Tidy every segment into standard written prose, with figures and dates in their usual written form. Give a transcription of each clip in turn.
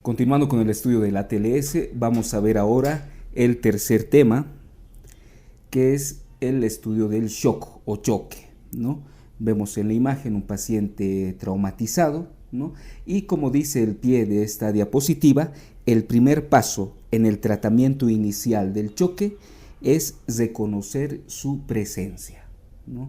Continuando con el estudio del ATLS, vamos a ver ahora el tercer tema, que es el estudio del shock o choque, ¿no? Vemos en la imagen un paciente traumatizado, ¿no? Y como dice el pie de esta diapositiva, el primer paso en el tratamiento inicial del choque es reconocer su presencia, ¿no?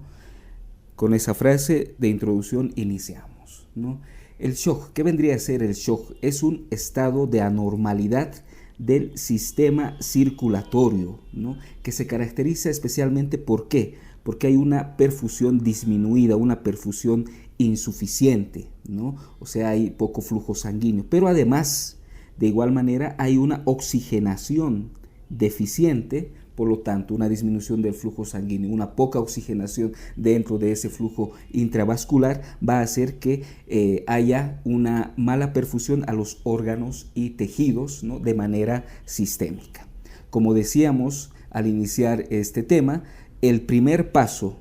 Con esa frase de introducción iniciamos, ¿no? El shock, ¿qué vendría a ser el shock? Es un estado de anormalidad del sistema circulatorio, ¿no? Que se caracteriza especialmente ¿por qué? Porque hay una perfusión disminuida, una perfusión insuficiente, ¿no? O sea, hay poco flujo sanguíneo, pero además, de igual manera, hay una oxigenación deficiente. Por lo tanto, una disminución del flujo sanguíneo, una poca oxigenación dentro de ese flujo intravascular va a hacer que haya una mala perfusión a los órganos y tejidos, ¿no? De manera sistémica. Como decíamos al iniciar este tema, el primer paso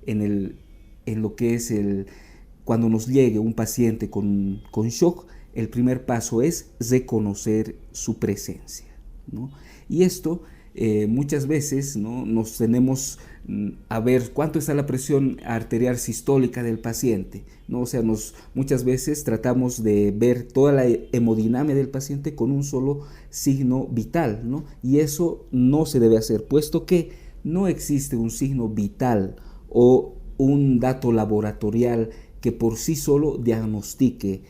en lo que es cuando nos llegue un paciente con shock, el primer paso es reconocer su presencia, ¿no? Y esto muchas veces, ¿no? Nos tenemos a ver cuánto está la presión arterial sistólica del paciente, ¿no? O sea, muchas veces tratamos de ver toda la hemodinamia del paciente con un solo signo vital, ¿no? Y eso no se debe hacer, puesto que no existe un signo vital o un dato laboratorial que por sí solo diagnostique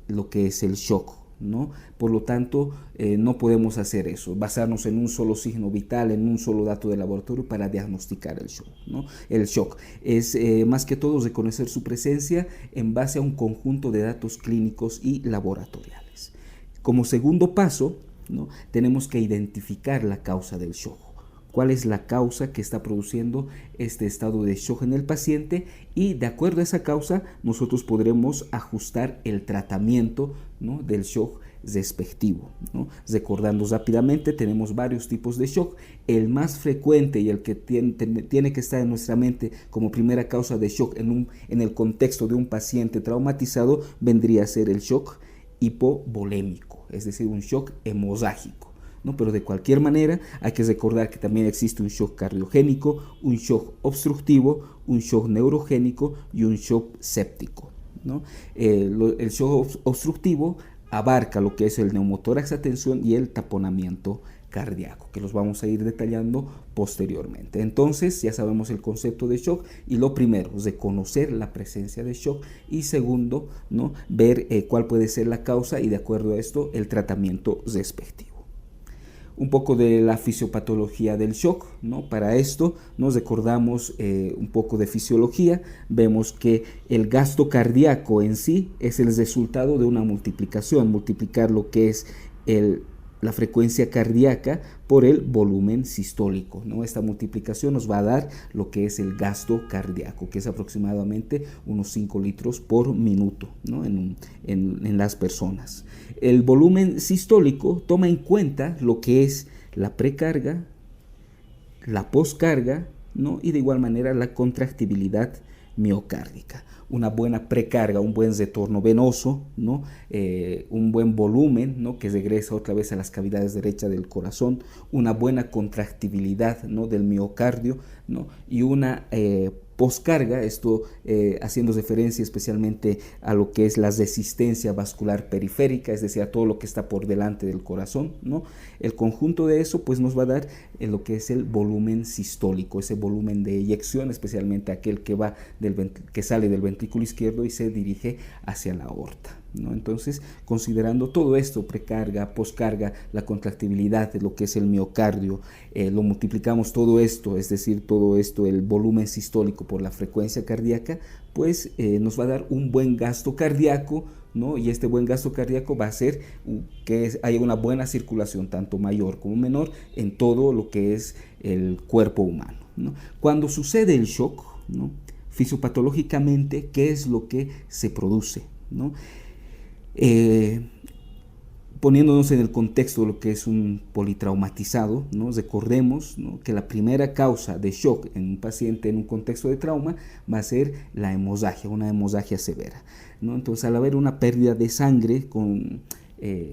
lo que es el shock, ¿no? Por lo tanto, no podemos hacer eso, basarnos en un solo signo vital, en un solo dato de laboratorio para diagnosticar el shock, ¿no? El shock es más que todo reconocer su presencia en base a un conjunto de datos clínicos y laboratoriales. Como segundo paso, ¿no? Tenemos que identificar la causa del shock. ¿Cuál es la causa que está produciendo este estado de shock en el paciente? Y de acuerdo a esa causa, nosotros podremos ajustar el tratamiento, ¿no? Del shock respectivo, ¿no? Recordando rápidamente, tenemos varios tipos de shock. El más frecuente y el que tiene que estar en nuestra mente como primera causa de shock en el contexto de un paciente traumatizado vendría a ser el shock hipovolémico, es decir, un shock hemorrágico, ¿no? Pero de cualquier manera hay que recordar que también existe un shock cardiogénico, un shock obstructivo, un shock neurogénico y un shock séptico, ¿no? El shock obstructivo abarca lo que es el neumotórax a tensión y el taponamiento cardíaco, que los vamos a ir detallando posteriormente. Entonces ya sabemos el concepto de shock y lo primero, reconocer la presencia de shock y segundo, ¿no? Ver cuál puede ser la causa y de acuerdo a esto el tratamiento respectivo. Un poco de la fisiopatología del shock, ¿no? Para esto nos recordamos un poco de fisiología. Vemos que el gasto cardíaco en sí es el resultado de una multiplicación, multiplicar lo que es la frecuencia cardíaca por el volumen sistólico, ¿no? Esta multiplicación nos va a dar lo que es el gasto cardíaco, que es aproximadamente unos 5 litros por minuto, ¿no? en las personas. El volumen sistólico toma en cuenta lo que es la precarga, la poscarga, ¿no? Y de igual manera la contractibilidad miocárdica. Una buena precarga, un buen retorno venoso, ¿no? Un buen volumen, ¿no? Que regresa otra vez a las cavidades derechas del corazón, una buena contractibilidad, ¿no? Del miocardio, ¿no? Y una poscarga, esto haciendo referencia especialmente a lo que es la resistencia vascular periférica, es decir, a todo lo que está por delante del corazón, ¿no? El conjunto de eso pues nos va a dar lo que es el volumen sistólico, ese volumen de eyección, especialmente aquel que sale del ventrículo izquierdo y se dirige hacia la aorta, ¿no? Entonces, considerando todo esto, precarga, poscarga, la contractibilidad de lo que es el miocardio, lo multiplicamos todo esto, es decir, todo esto, el volumen sistólico por la frecuencia cardíaca, pues nos va a dar un buen gasto cardíaco, ¿no? Y este buen gasto cardíaco va a hacer que haya una buena circulación, tanto mayor como menor, en todo lo que es el cuerpo humano, ¿no? Cuando sucede el shock, ¿no? Fisiopatológicamente, ¿qué es lo que se produce, ¿no? Poniéndonos en el contexto de lo que es un politraumatizado, ¿no? Recordemos, ¿no? Que la primera causa de shock en un paciente en un contexto de trauma va a ser la hemorragia, una hemorragia severa, ¿no? Entonces, al haber una pérdida de sangre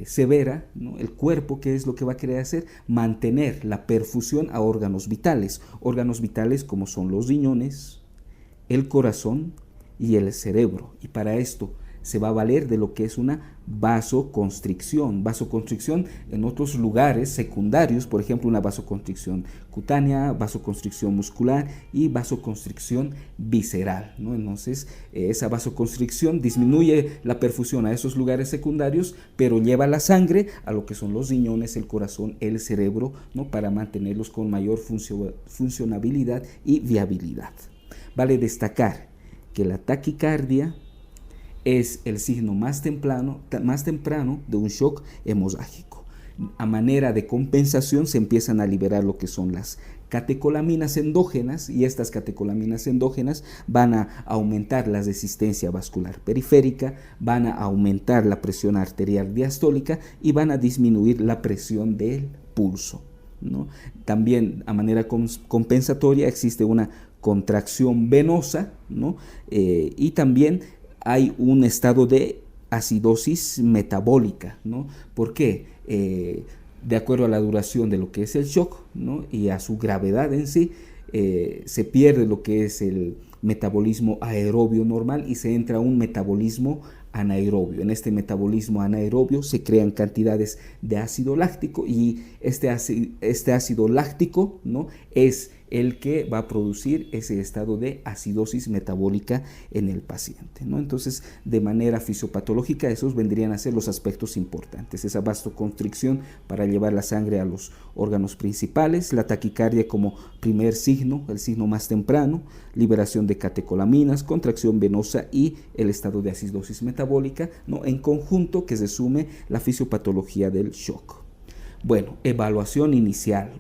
severa, ¿no? El cuerpo, ¿qué es lo que va a querer hacer? Mantener la perfusión a órganos vitales como son los riñones, el corazón y el cerebro. Y para esto se va a valer de lo que es una vasoconstricción. Vasoconstricción en otros lugares secundarios, por ejemplo, una vasoconstricción cutánea, vasoconstricción muscular y vasoconstricción visceral, ¿no? Entonces, esa vasoconstricción disminuye la perfusión a esos lugares secundarios, pero lleva la sangre a lo que son los riñones, el corazón, el cerebro, ¿no? Para mantenerlos con mayor funcionabilidad y viabilidad. Vale destacar que la taquicardia es el signo más temprano de un shock hemorrágico. A manera de compensación se empiezan a liberar lo que son las catecolaminas endógenas, y estas catecolaminas endógenas van a aumentar la resistencia vascular periférica, van a aumentar la presión arterial diastólica y van a disminuir la presión del pulso, ¿no? También a manera compensatoria existe una contracción venosa, ¿no? Y también hay un estado de acidosis metabólica, ¿no? ¿Por qué? De acuerdo a la duración de lo que es el shock, ¿no? Y a su gravedad en sí, se pierde lo que es el metabolismo aerobio normal y se entra a un metabolismo anaerobio. En este metabolismo anaerobio se crean cantidades de ácido láctico, y este ácido láctico, ¿no? es el que va a producir ese estado de acidosis metabólica en el paciente, ¿no? Entonces, de manera fisiopatológica, esos vendrían a ser los aspectos importantes: esa vasoconstricción para llevar la sangre a los órganos principales, la taquicardia como primer signo, el signo más temprano, liberación de catecolaminas, contracción venosa y el estado de acidosis metabólica, ¿no? En conjunto, que resume la fisiopatología del shock. Bueno, evaluación inicial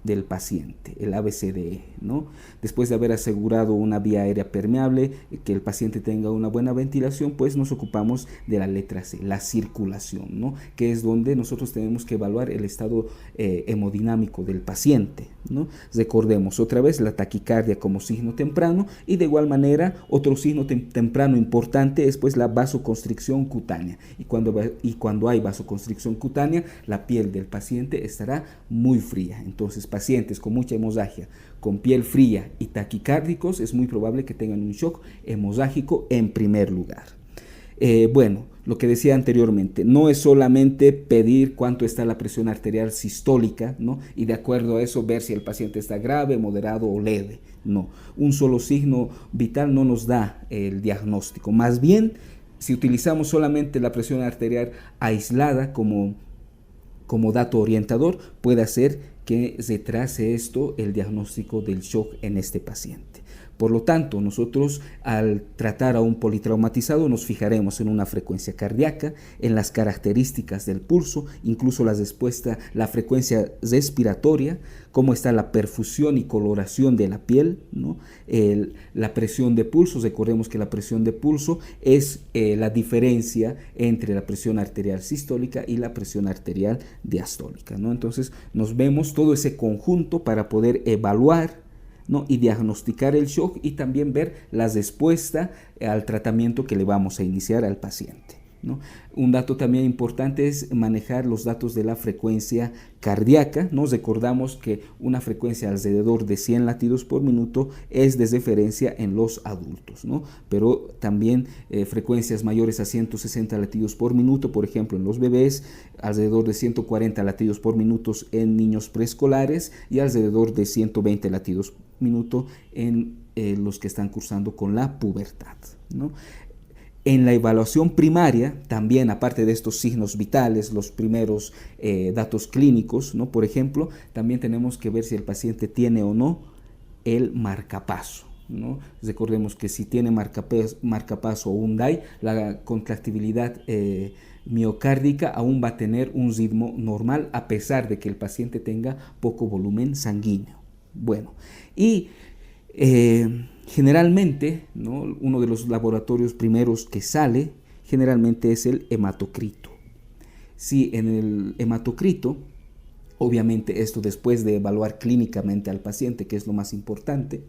del paciente, el ABCDE, ¿no? Después de haber asegurado una vía aérea permeable, que el paciente tenga una buena ventilación, pues nos ocupamos de la letra C, la circulación, ¿no? Que es donde nosotros tenemos que evaluar el estado hemodinámico del paciente, ¿no? Recordemos otra vez la taquicardia como signo temprano, y de igual manera otro signo temprano importante es pues la vasoconstricción cutánea, y cuando hay vasoconstricción cutánea, la piel del paciente estará muy fría. Entonces, pacientes con mucha hemorragia, con piel fría y taquicárdicos, es muy probable que tengan un shock hemorrágico en primer lugar. Bueno, lo que decía anteriormente, no es solamente pedir cuánto está la presión arterial sistólica, ¿no? Y de acuerdo a eso ver si el paciente está grave, moderado o leve. No, un solo signo vital no nos da el diagnóstico. Más bien, si utilizamos solamente la presión arterial aislada como dato orientador, puede hacer que retrase esto el diagnóstico del shock en este paciente. Por lo tanto, nosotros al tratar a un politraumatizado nos fijaremos en una frecuencia cardíaca, en las características del pulso, incluso la frecuencia respiratoria, cómo está la perfusión y coloración de la piel, ¿no? La presión de pulso. Recordemos que la presión de pulso es la diferencia entre la presión arterial sistólica y la presión arterial diastólica, ¿no? Entonces nos vemos todo ese conjunto para poder evaluar, ¿no? Y diagnosticar el shock, y también ver la respuesta al tratamiento que le vamos a iniciar al paciente, ¿no? Un dato también importante es manejar los datos de la frecuencia cardíaca. Nos recordamos que una frecuencia alrededor de 100 latidos por minuto es de referencia en los adultos, ¿no? Pero también frecuencias mayores a 160 latidos por minuto, por ejemplo, en los bebés, alrededor de 140 latidos por minuto en niños preescolares y alrededor de 120 latidos por minuto en los que están cursando con la pubertad, ¿no? En la evaluación primaria, también aparte de estos signos vitales, los primeros datos clínicos, ¿no? Por ejemplo, también tenemos que ver si el paciente tiene o no el marcapaso, ¿no? Recordemos que si tiene marcapaso o un DAI, la contractibilidad miocárdica aún va a tener un ritmo normal, a pesar de que el paciente tenga poco volumen sanguíneo. Bueno, y generalmente, ¿no? Uno de los laboratorios primeros que sale generalmente es el hematocrito. Si en el hematocrito, obviamente esto después de evaluar clínicamente al paciente, que es lo más importante,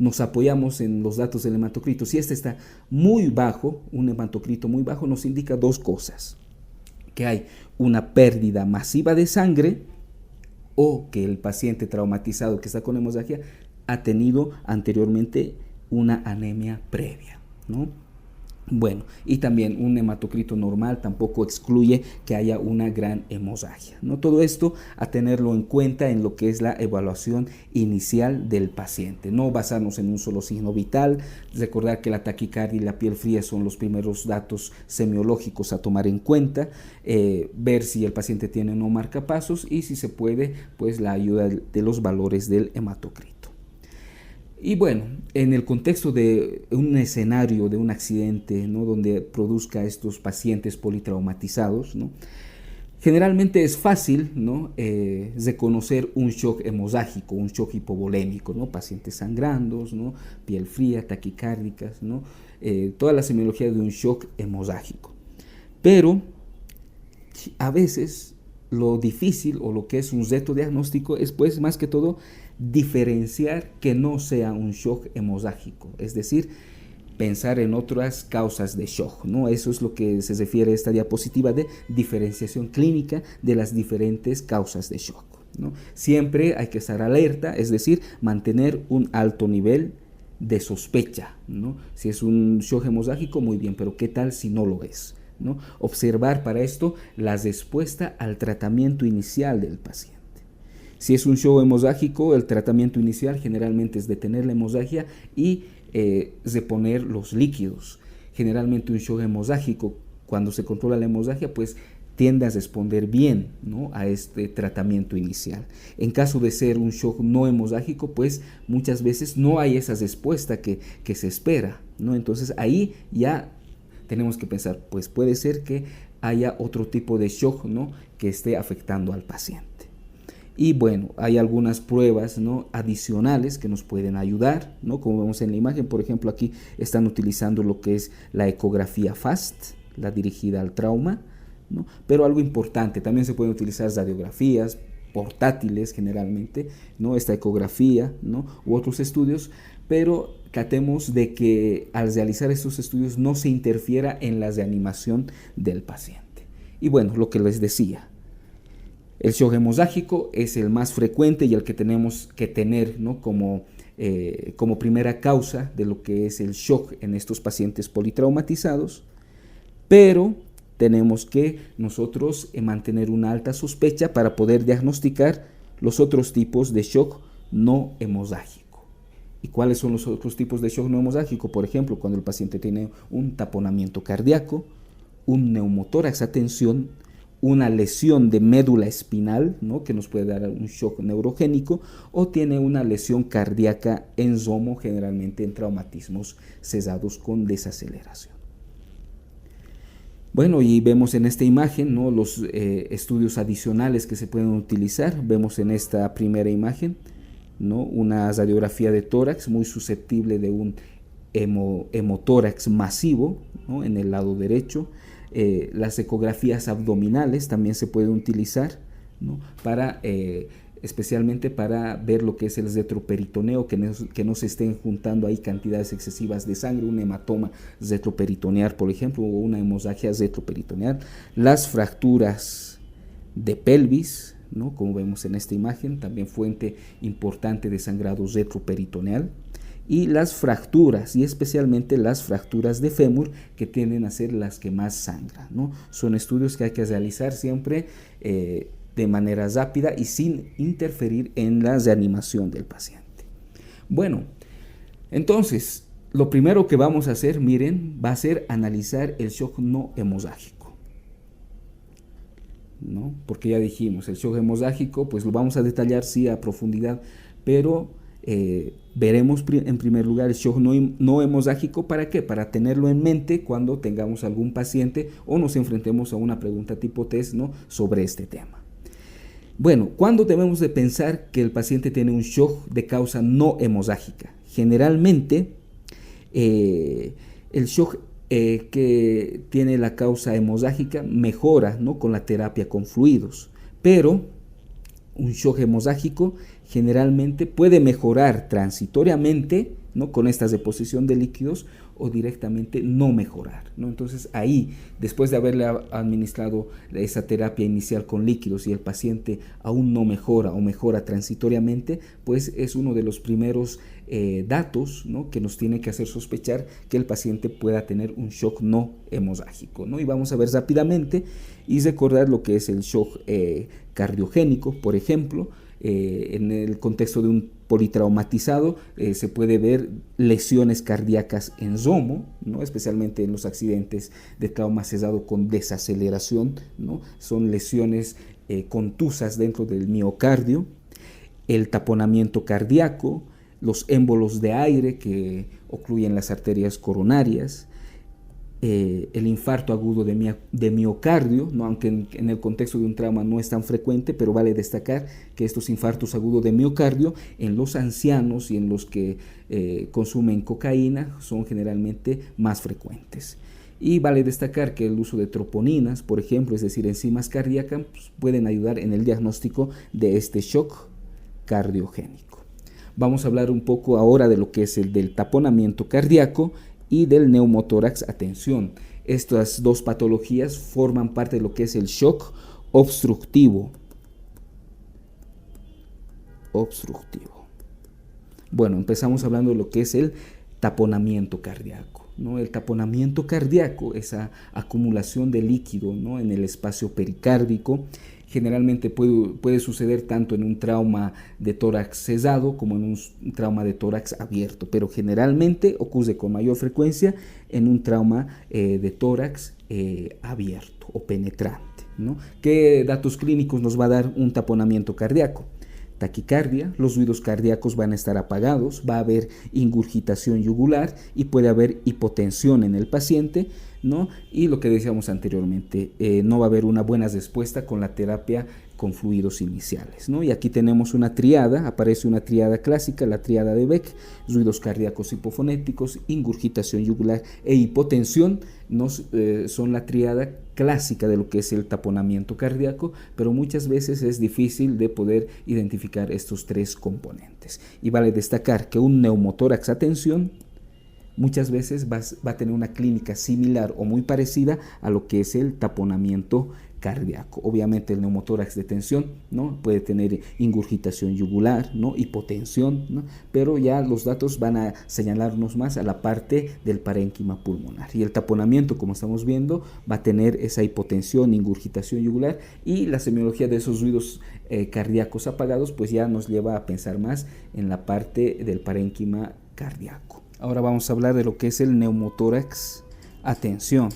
nos apoyamos en los datos del hematocrito. Si este está muy bajo, un hematocrito muy bajo, nos indica dos cosas. que hay una pérdida masiva de sangre o que el paciente traumatizado que está con hemorragia ha tenido anteriormente una anemia previa, ¿no? Bueno, y también un hematocrito normal tampoco excluye que haya una gran hemorragia, ¿no? Todo esto a tenerlo en cuenta en lo que es la evaluación inicial del paciente. No basarnos en un solo signo vital, recordar que la taquicardia y la piel fría son los primeros datos semiológicos a tomar en cuenta, ver si el paciente tiene o no marcapasos y si se puede, pues la ayuda de los valores del hematocrito. Y bueno, en el contexto de un escenario de un accidente, ¿no?, donde produzca estos pacientes politraumatizados, ¿no?, generalmente es fácil, ¿no?, reconocer un shock hemorrágico, un shock hipovolémico, ¿no?, pacientes sangrando, ¿no?, piel fría, taquicárdicas, ¿no?, toda la semiología de un shock hemorrágico. Pero a veces lo difícil o lo que es un reto diagnóstico es, pues, más que todo diferenciar que no sea un shock hemorrágico, es decir, pensar en otras causas de shock, ¿no? Eso es lo que se refiere a esta diapositiva de diferenciación clínica de las diferentes causas de shock, ¿no? Siempre hay que estar alerta, es decir, mantener un alto nivel de sospecha, ¿no? Si es un shock hemorrágico, muy bien, pero ¿qué tal si no lo es?, ¿no? Observar para esto la respuesta al tratamiento inicial del paciente. Si es un shock hemorrágico, el tratamiento inicial generalmente es detener la hemorragia y reponer los líquidos. Generalmente un shock hemorrágico, cuando se controla la hemorragia, pues tiende a responder bien, ¿no?, a este tratamiento inicial. En caso de ser un shock no hemorrágico, pues muchas veces no hay esa respuesta que se espera, ¿no? Entonces ahí ya tenemos que pensar, pues puede ser que haya otro tipo de shock, ¿no?, que esté afectando al paciente. Y bueno, hay algunas pruebas, ¿no?, adicionales que nos pueden ayudar, ¿no? Como vemos en la imagen, por ejemplo, aquí están utilizando lo que es la ecografía FAST, la dirigida al trauma, ¿no? Pero algo importante, también se pueden utilizar radiografías portátiles generalmente, ¿no?, esta ecografía, ¿no?, u otros estudios, pero tratemos de que al realizar estos estudios no se interfiera en la reanimación del paciente. Y bueno, lo que les decía, el shock hemorrágico es el más frecuente y el que tenemos que tener, ¿no?, como primera causa de lo que es el shock en estos pacientes politraumatizados, pero tenemos que nosotros mantener una alta sospecha para poder diagnosticar los otros tipos de shock no hemorrágico. ¿Y cuáles son los otros tipos de shock no hemorrágico? Por ejemplo, cuando el paciente tiene un taponamiento cardíaco, un neumotórax a tensión, una lesión de médula espinal, ¿no?, que nos puede dar un shock neurogénico, o tiene una lesión cardíaca en romo, generalmente en traumatismos cesados con desaceleración. Bueno, y vemos en esta imagen, ¿no?, los estudios adicionales que se pueden utilizar. Vemos en esta primera imagen, ¿no?, una radiografía de tórax muy susceptible de un hemotórax masivo, ¿no?, en el lado derecho. Las ecografías abdominales también se pueden utilizar, ¿no?, especialmente para ver lo que es el retroperitoneo, que no se estén juntando ahí cantidades excesivas de sangre, un hematoma retroperitoneal, por ejemplo, o una hemorragia retroperitoneal. Las fracturas de pelvis, ¿no?, como vemos en esta imagen, también fuente importante de sangrado retroperitoneal. Y las fracturas, y especialmente las fracturas de fémur, que tienden a ser las que más sangran, ¿no? Son estudios que hay que realizar siempre de manera rápida y sin interferir en la reanimación del paciente. Bueno, entonces, lo primero que vamos a hacer, miren, va a ser analizar el shock no hemorrágico, ¿no? Porque ya dijimos, el shock hemorrágico, pues lo vamos a detallar sí a profundidad, pero veremos en primer lugar el shock no hemorrágico. ¿Para qué? Para tenerlo en mente cuando tengamos algún paciente o nos enfrentemos a una pregunta tipo test, ¿no?, sobre este tema. Bueno, ¿cuándo debemos de pensar que el paciente tiene un shock de causa no hemorrágica? Generalmente el shock que tiene la causa hemorrágica mejora, ¿no?, con la terapia con fluidos, pero un shock hemorrágico generalmente puede mejorar transitoriamente ¿no? Con esta deposición de líquidos, o directamente no mejorar, ¿no? Entonces ahí, después de haberle administrado esa terapia inicial con líquidos y el paciente aún no mejora o mejora transitoriamente, pues es uno de los primeros datos, ¿no? Que nos tiene que hacer sospechar que el paciente pueda tener un shock no hemorrágico, ¿no? Y vamos a ver rápidamente y recordar lo que es el shock cardiogénico, por ejemplo. En el contexto de un politraumatizado se puede ver lesiones cardíacas en romo, ¿no? Especialmente en los accidentes de trauma cesado con desaceleración, ¿no? Son lesiones contusas dentro del miocardio, el taponamiento cardíaco, los émbolos de aire que ocluyen las arterias coronarias, el infarto agudo de miocardio, ¿no? Aunque en el contexto de un trauma no es tan frecuente, pero vale destacar que estos infartos agudos de miocardio en los ancianos y en los que consumen cocaína son generalmente más frecuentes. Y vale destacar que el uso de troponinas, por ejemplo, es decir, enzimas cardíacas, pues, pueden ayudar en el diagnóstico de este shock cardiogénico. Vamos a hablar un poco ahora de lo que es el del taponamiento cardíaco y del neumotórax a tensión. Estas dos patologías forman parte de lo que es el shock obstructivo. Bueno, empezamos hablando de lo que es el taponamiento cardíaco, ¿no? El taponamiento cardíaco, esa acumulación de líquido, ¿no? En el espacio pericárdico, generalmente puede suceder tanto en un trauma de tórax cesado como en un trauma de tórax abierto, pero generalmente ocurre con mayor frecuencia en un trauma de tórax abierto o penetrante, ¿no? ¿Qué datos clínicos nos va a dar un taponamiento cardíaco? Taquicardia, los ruidos cardíacos van a estar apagados, va a haber ingurgitación yugular y puede haber hipotensión en el paciente, ¿no? Y lo que decíamos anteriormente, no va a haber una buena respuesta con la terapia con fluidos iniciales, ¿no? Y aquí tenemos una triada, aparece una triada clásica, la triada de Beck: ruidos cardíacos hipofonéticos, ingurgitación yugular e hipotensión, son la triada clásica de lo que es el taponamiento cardíaco, pero muchas veces es difícil de poder identificar estos tres componentes. Y vale destacar que un neumotórax a tensión muchas veces va a tener una clínica similar o muy parecida a lo que es el taponamiento cardíaco. Obviamente el neumotórax de tensión, ¿no? Puede tener ingurgitación yugular, ¿no? Hipotensión, ¿no? Pero ya los datos van a señalarnos más a la parte del parénquima pulmonar. Y el taponamiento, como estamos viendo, va a tener esa hipotensión, ingurgitación yugular, y la semiología de esos ruidos cardíacos apagados pues ya nos lleva a pensar más en la parte del parénquima cardíaco. Ahora vamos a hablar de lo que es el neumotórax a tensión.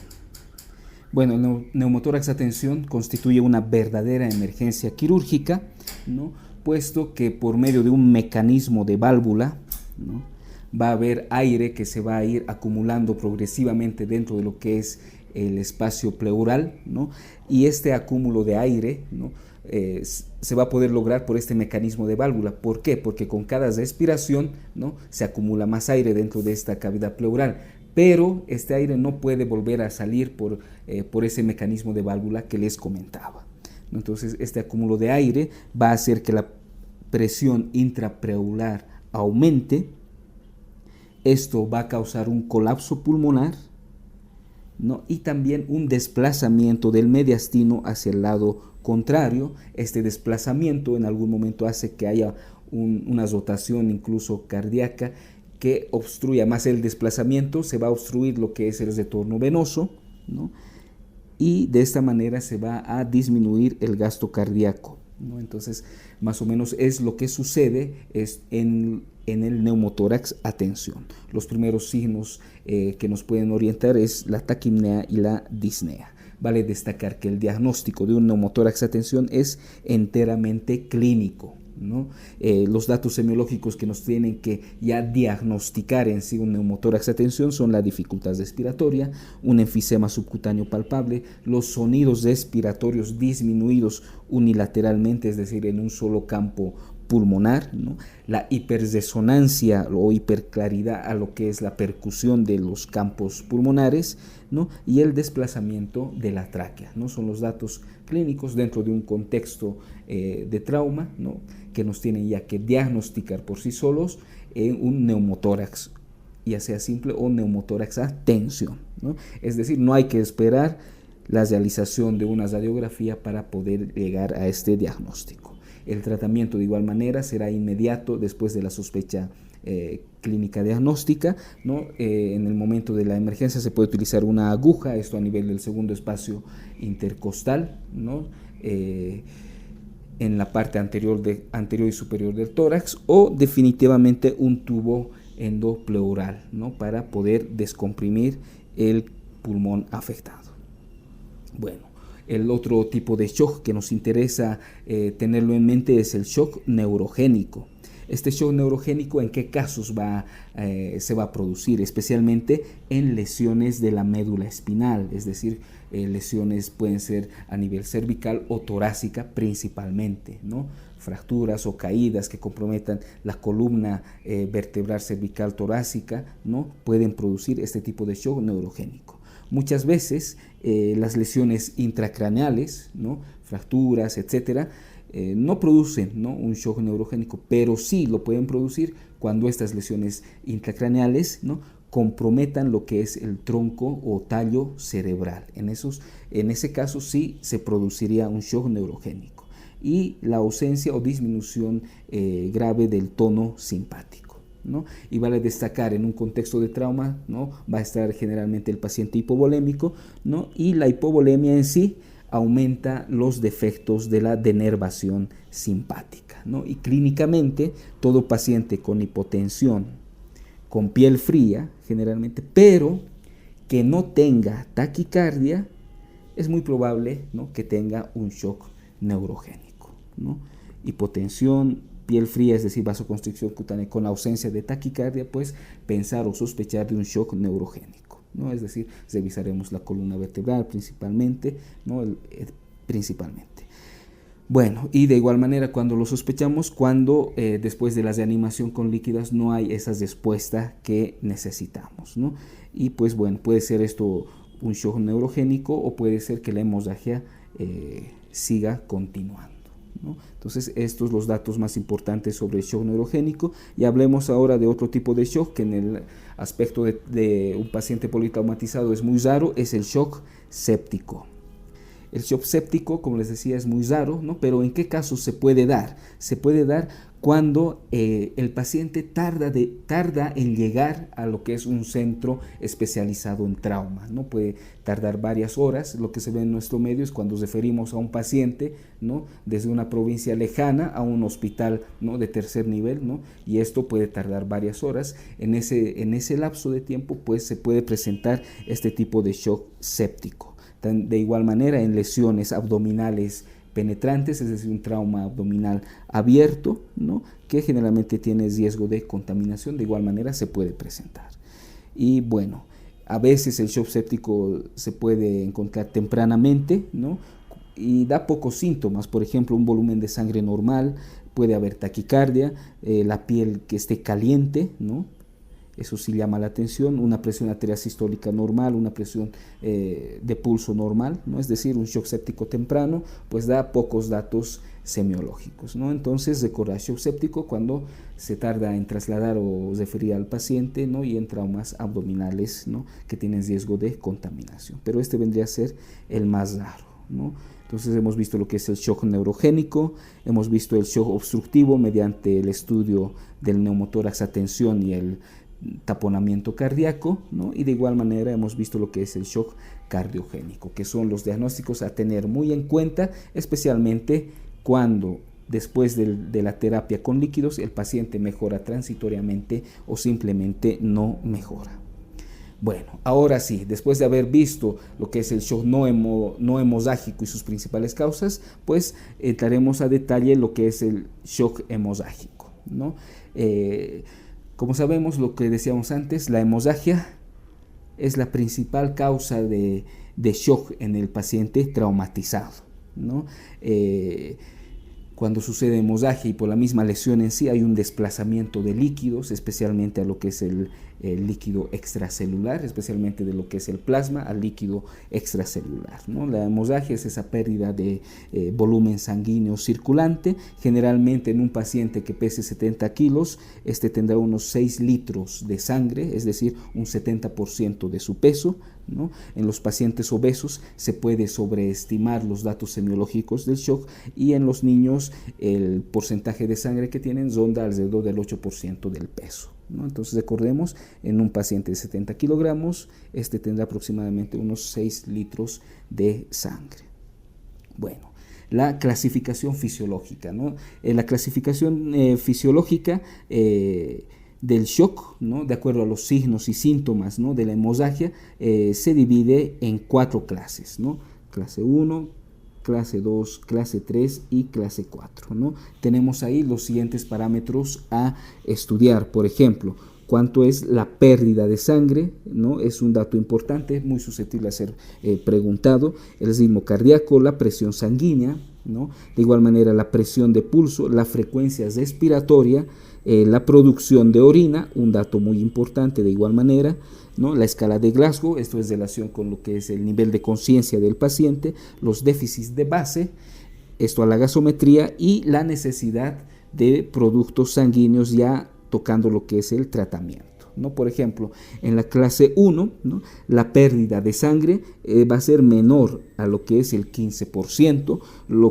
Bueno, el neumotórax a tensión constituye una verdadera emergencia quirúrgica, ¿no? Puesto que por medio de un mecanismo de válvula, ¿no? Va a haber aire que se va a ir acumulando progresivamente dentro de lo que es el espacio pleural, ¿no? Y este acúmulo de aire, ¿no? Se va a poder lograr por este mecanismo de válvula. ¿Por qué? Porque con cada respiración, ¿no? Se acumula más aire dentro de esta cavidad pleural, pero este aire no puede volver a salir por ese mecanismo de válvula que les comentaba, ¿no? Entonces este acúmulo de aire va a hacer que la presión intrapleural aumente. Esto va a causar un colapso pulmonar, ¿no? Y también un desplazamiento del mediastino hacia el lado contrario. Este desplazamiento en algún momento hace que haya una rotación incluso cardíaca que obstruya más el desplazamiento, se va a obstruir lo que es el retorno venoso, ¿no? Y de esta manera se va a disminuir el gasto cardíaco, ¿no? Entonces, más o menos es lo que sucede en el neumotórax a tensión. Los primeros signos que nos pueden orientar es la taquipnea y la disnea. Vale destacar que el diagnóstico de un neumotórax a tensión es enteramente clínico, ¿no? Los datos semiológicos que nos tienen que ya diagnosticar en sí un neumotórax a tensión son la dificultad respiratoria, un enfisema subcutáneo palpable, los sonidos respiratorios disminuidos unilateralmente, es decir, en un solo campo pulmonar, ¿no? La hiperresonancia o hiperclaridad a lo que es la percusión de los campos pulmonares, ¿no? Y el desplazamiento de la tráquea, ¿no? Son los datos clínicos dentro de un contexto de trauma, ¿no? Que nos tienen ya que diagnosticar por sí solos en un neumotórax, ya sea simple o neumotórax a tensión, ¿no? Es decir, no hay que esperar la realización de una radiografía para poder llegar a este diagnóstico. El tratamiento de igual manera será inmediato después de la sospecha clínica diagnóstica, ¿no? En el momento de la emergencia se puede utilizar una aguja, esto a nivel del segundo espacio intercostal, ¿no? En la parte anterior y superior del tórax, o definitivamente un tubo endopleural, ¿no? Para poder descomprimir el pulmón afectado. Bueno, el otro tipo de shock que nos interesa tenerlo en mente es el shock neurogénico. Este shock neurogénico, ¿en qué casos se va a producir? Especialmente en lesiones de la médula espinal, es decir, lesiones pueden ser a nivel cervical o torácica principalmente, ¿no? Fracturas o caídas que comprometan la columna vertebral cervical torácica, ¿no? Pueden producir este tipo de shock neurogénico. Muchas veces las lesiones intracraneales, ¿no? Fracturas, etcétera, no producen, ¿no? un shock neurogénico, pero sí lo pueden producir cuando estas lesiones intracraneales, ¿no? comprometan lo que es el tronco o tallo cerebral. En ese caso sí se produciría un shock neurogénico y la ausencia o disminución grave del tono simpático, ¿no? Y vale destacar, en un contexto de trauma, ¿no? va a estar generalmente el paciente hipovolémico, ¿no? y la hipovolemia en sí aumenta los defectos de la denervación simpática, ¿no? Y clínicamente todo paciente con hipotensión, con piel fría generalmente, pero que no tenga taquicardia, es muy probable, ¿no? que tenga un shock neurogénico, ¿no? Hipotensión, piel fría, es decir, vasoconstricción cutánea con ausencia de taquicardia, pues pensar o sospechar de un shock neurogénico, ¿no? Es decir, revisaremos la columna vertebral principalmente, ¿no? Principalmente. Bueno, y de igual manera cuando lo sospechamos, cuando después de la reanimación con líquidas no hay esa respuesta que necesitamos, ¿no? Y pues bueno, puede ser esto un shock neurogénico o puede ser que la hemorragia siga continuando, ¿no? Entonces estos son los datos más importantes sobre el shock neurogénico, y hablemos ahora de otro tipo de shock que en el aspecto de un paciente politraumatizado es muy raro, es el shock séptico. El shock séptico, como les decía, es muy raro, ¿no? Pero ¿en qué casos se puede dar? Se puede dar cuando el paciente tarda en llegar a lo que es un centro especializado en trauma, ¿no? Puede tardar varias horas. Lo que se ve en nuestro medio es cuando referimos a un paciente, ¿no? desde una provincia lejana a un hospital, ¿no? de tercer nivel, ¿no? y esto puede tardar varias horas. En ese lapso de tiempo pues se puede presentar este tipo de shock séptico. De igual manera, en lesiones abdominales penetrantes, es decir, un trauma abdominal abierto, ¿no? que generalmente tiene riesgo de contaminación, de igual manera se puede presentar. Y bueno, a veces el shock séptico se puede encontrar tempranamente, ¿no? y da pocos síntomas, por ejemplo, un volumen de sangre normal, puede haber taquicardia, la piel que esté caliente, ¿no? Eso sí llama la atención, una presión arterial sistólica normal, una presión de pulso normal, ¿no? Es decir, un shock séptico temprano, pues da pocos datos semiológicos, ¿no? Entonces, recordar shock séptico cuando se tarda en trasladar o referir al paciente, ¿no? y en traumas abdominales, ¿no? que tienen riesgo de contaminación. Pero este vendría a ser el más raro, ¿no? Entonces hemos visto lo que es el shock neurogénico, hemos visto el shock obstructivo mediante el estudio del neumotórax a tensión y el taponamiento cardíaco, ¿no? y de igual manera hemos visto lo que es el shock cardiogénico, que son los diagnósticos a tener muy en cuenta, especialmente cuando después de la terapia con líquidos el paciente mejora transitoriamente o simplemente no mejora. Bueno, ahora sí, después de haber visto lo que es el shock no hemorrágico y sus principales causas, pues entraremos a detalle lo que es el shock hemorrágico, ¿no? Como sabemos, lo que decíamos antes, la hemorragia es la principal causa de shock en el paciente traumatizado, ¿no? Cuando sucede hemorragia y por la misma lesión en sí hay un desplazamiento de líquidos, especialmente a lo que es el líquido extracelular, especialmente de lo que es el plasma al líquido extracelular, ¿no? La hemorragia es esa pérdida de volumen sanguíneo circulante. Generalmente en un paciente que pese 70 kilos, este tendrá unos 6 litros de sangre, es decir, un 70% de su peso, ¿no? En los pacientes obesos se puede sobreestimar los datos semiológicos del shock, y en los niños el porcentaje de sangre que tienen ronda alrededor del 8% del peso, ¿no? Entonces recordemos, en un paciente de 70 kilogramos, este tendrá aproximadamente unos 6 litros de sangre. Bueno, la clasificación fisiológica, ¿no? La clasificación fisiológica del shock, ¿no? De acuerdo a los signos y síntomas, ¿no? De la hemorragia, se divide en 4 clases, ¿no? Clase 1, clase 2, clase 3 y clase 4, ¿no? Tenemos ahí los siguientes parámetros a estudiar. Por ejemplo, cuánto es la pérdida de sangre, ¿no? Es un dato importante, muy susceptible a ser preguntado. El ritmo cardíaco, la presión sanguínea, ¿no? De igual manera la presión de pulso, la frecuencia respiratoria, la producción de orina, un dato muy importante de igual manera, ¿no? La escala de Glasgow, esto es relación con lo que es el nivel de conciencia del paciente, los déficits de base, esto a la gasometría, y la necesidad de productos sanguíneos ya tocando lo que es el tratamiento, ¿no? Por ejemplo, en la clase 1, ¿no? La pérdida de sangre va a ser menor a lo que es el 15%,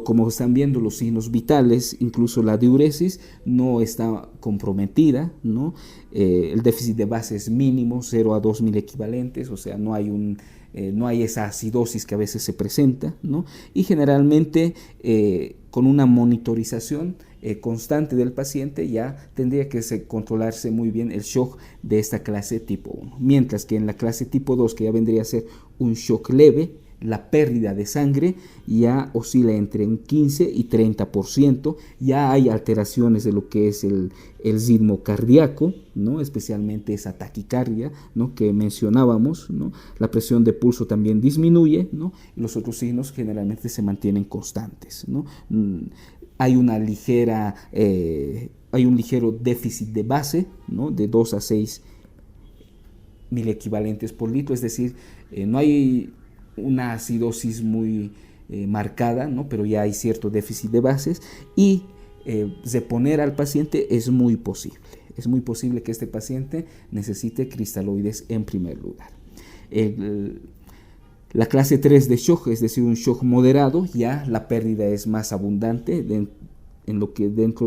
como están viendo los signos vitales, incluso la diuresis no está comprometida, ¿no? El déficit de base es mínimo, 0 a 2.000 equivalentes, o sea, no hay esa acidosis que a veces se presenta, ¿no? Y generalmente con una monitorización constante del paciente ya tendría que controlarse muy bien el shock de esta clase tipo 1. Mientras que en la clase tipo 2, que ya vendría a ser un shock leve, la pérdida de sangre ya oscila entre un 15 y 30%, ya hay alteraciones de lo que es el ritmo cardíaco, ¿no? Especialmente esa taquicardia, ¿no? Que mencionábamos, ¿no? La presión de pulso también disminuye, ¿no? Y los otros signos generalmente se mantienen constantes, ¿no? Hay un ligero déficit de base, ¿no? De 2 a 6 mil equivalentes por litro, es decir, no hay una acidosis muy marcada, ¿no? Pero ya hay cierto déficit de bases, y reponer al paciente es muy posible. Es muy posible que este paciente necesite cristaloides en primer lugar. La clase 3 de shock, es decir, un shock moderado, ya la pérdida es más abundante, dentro de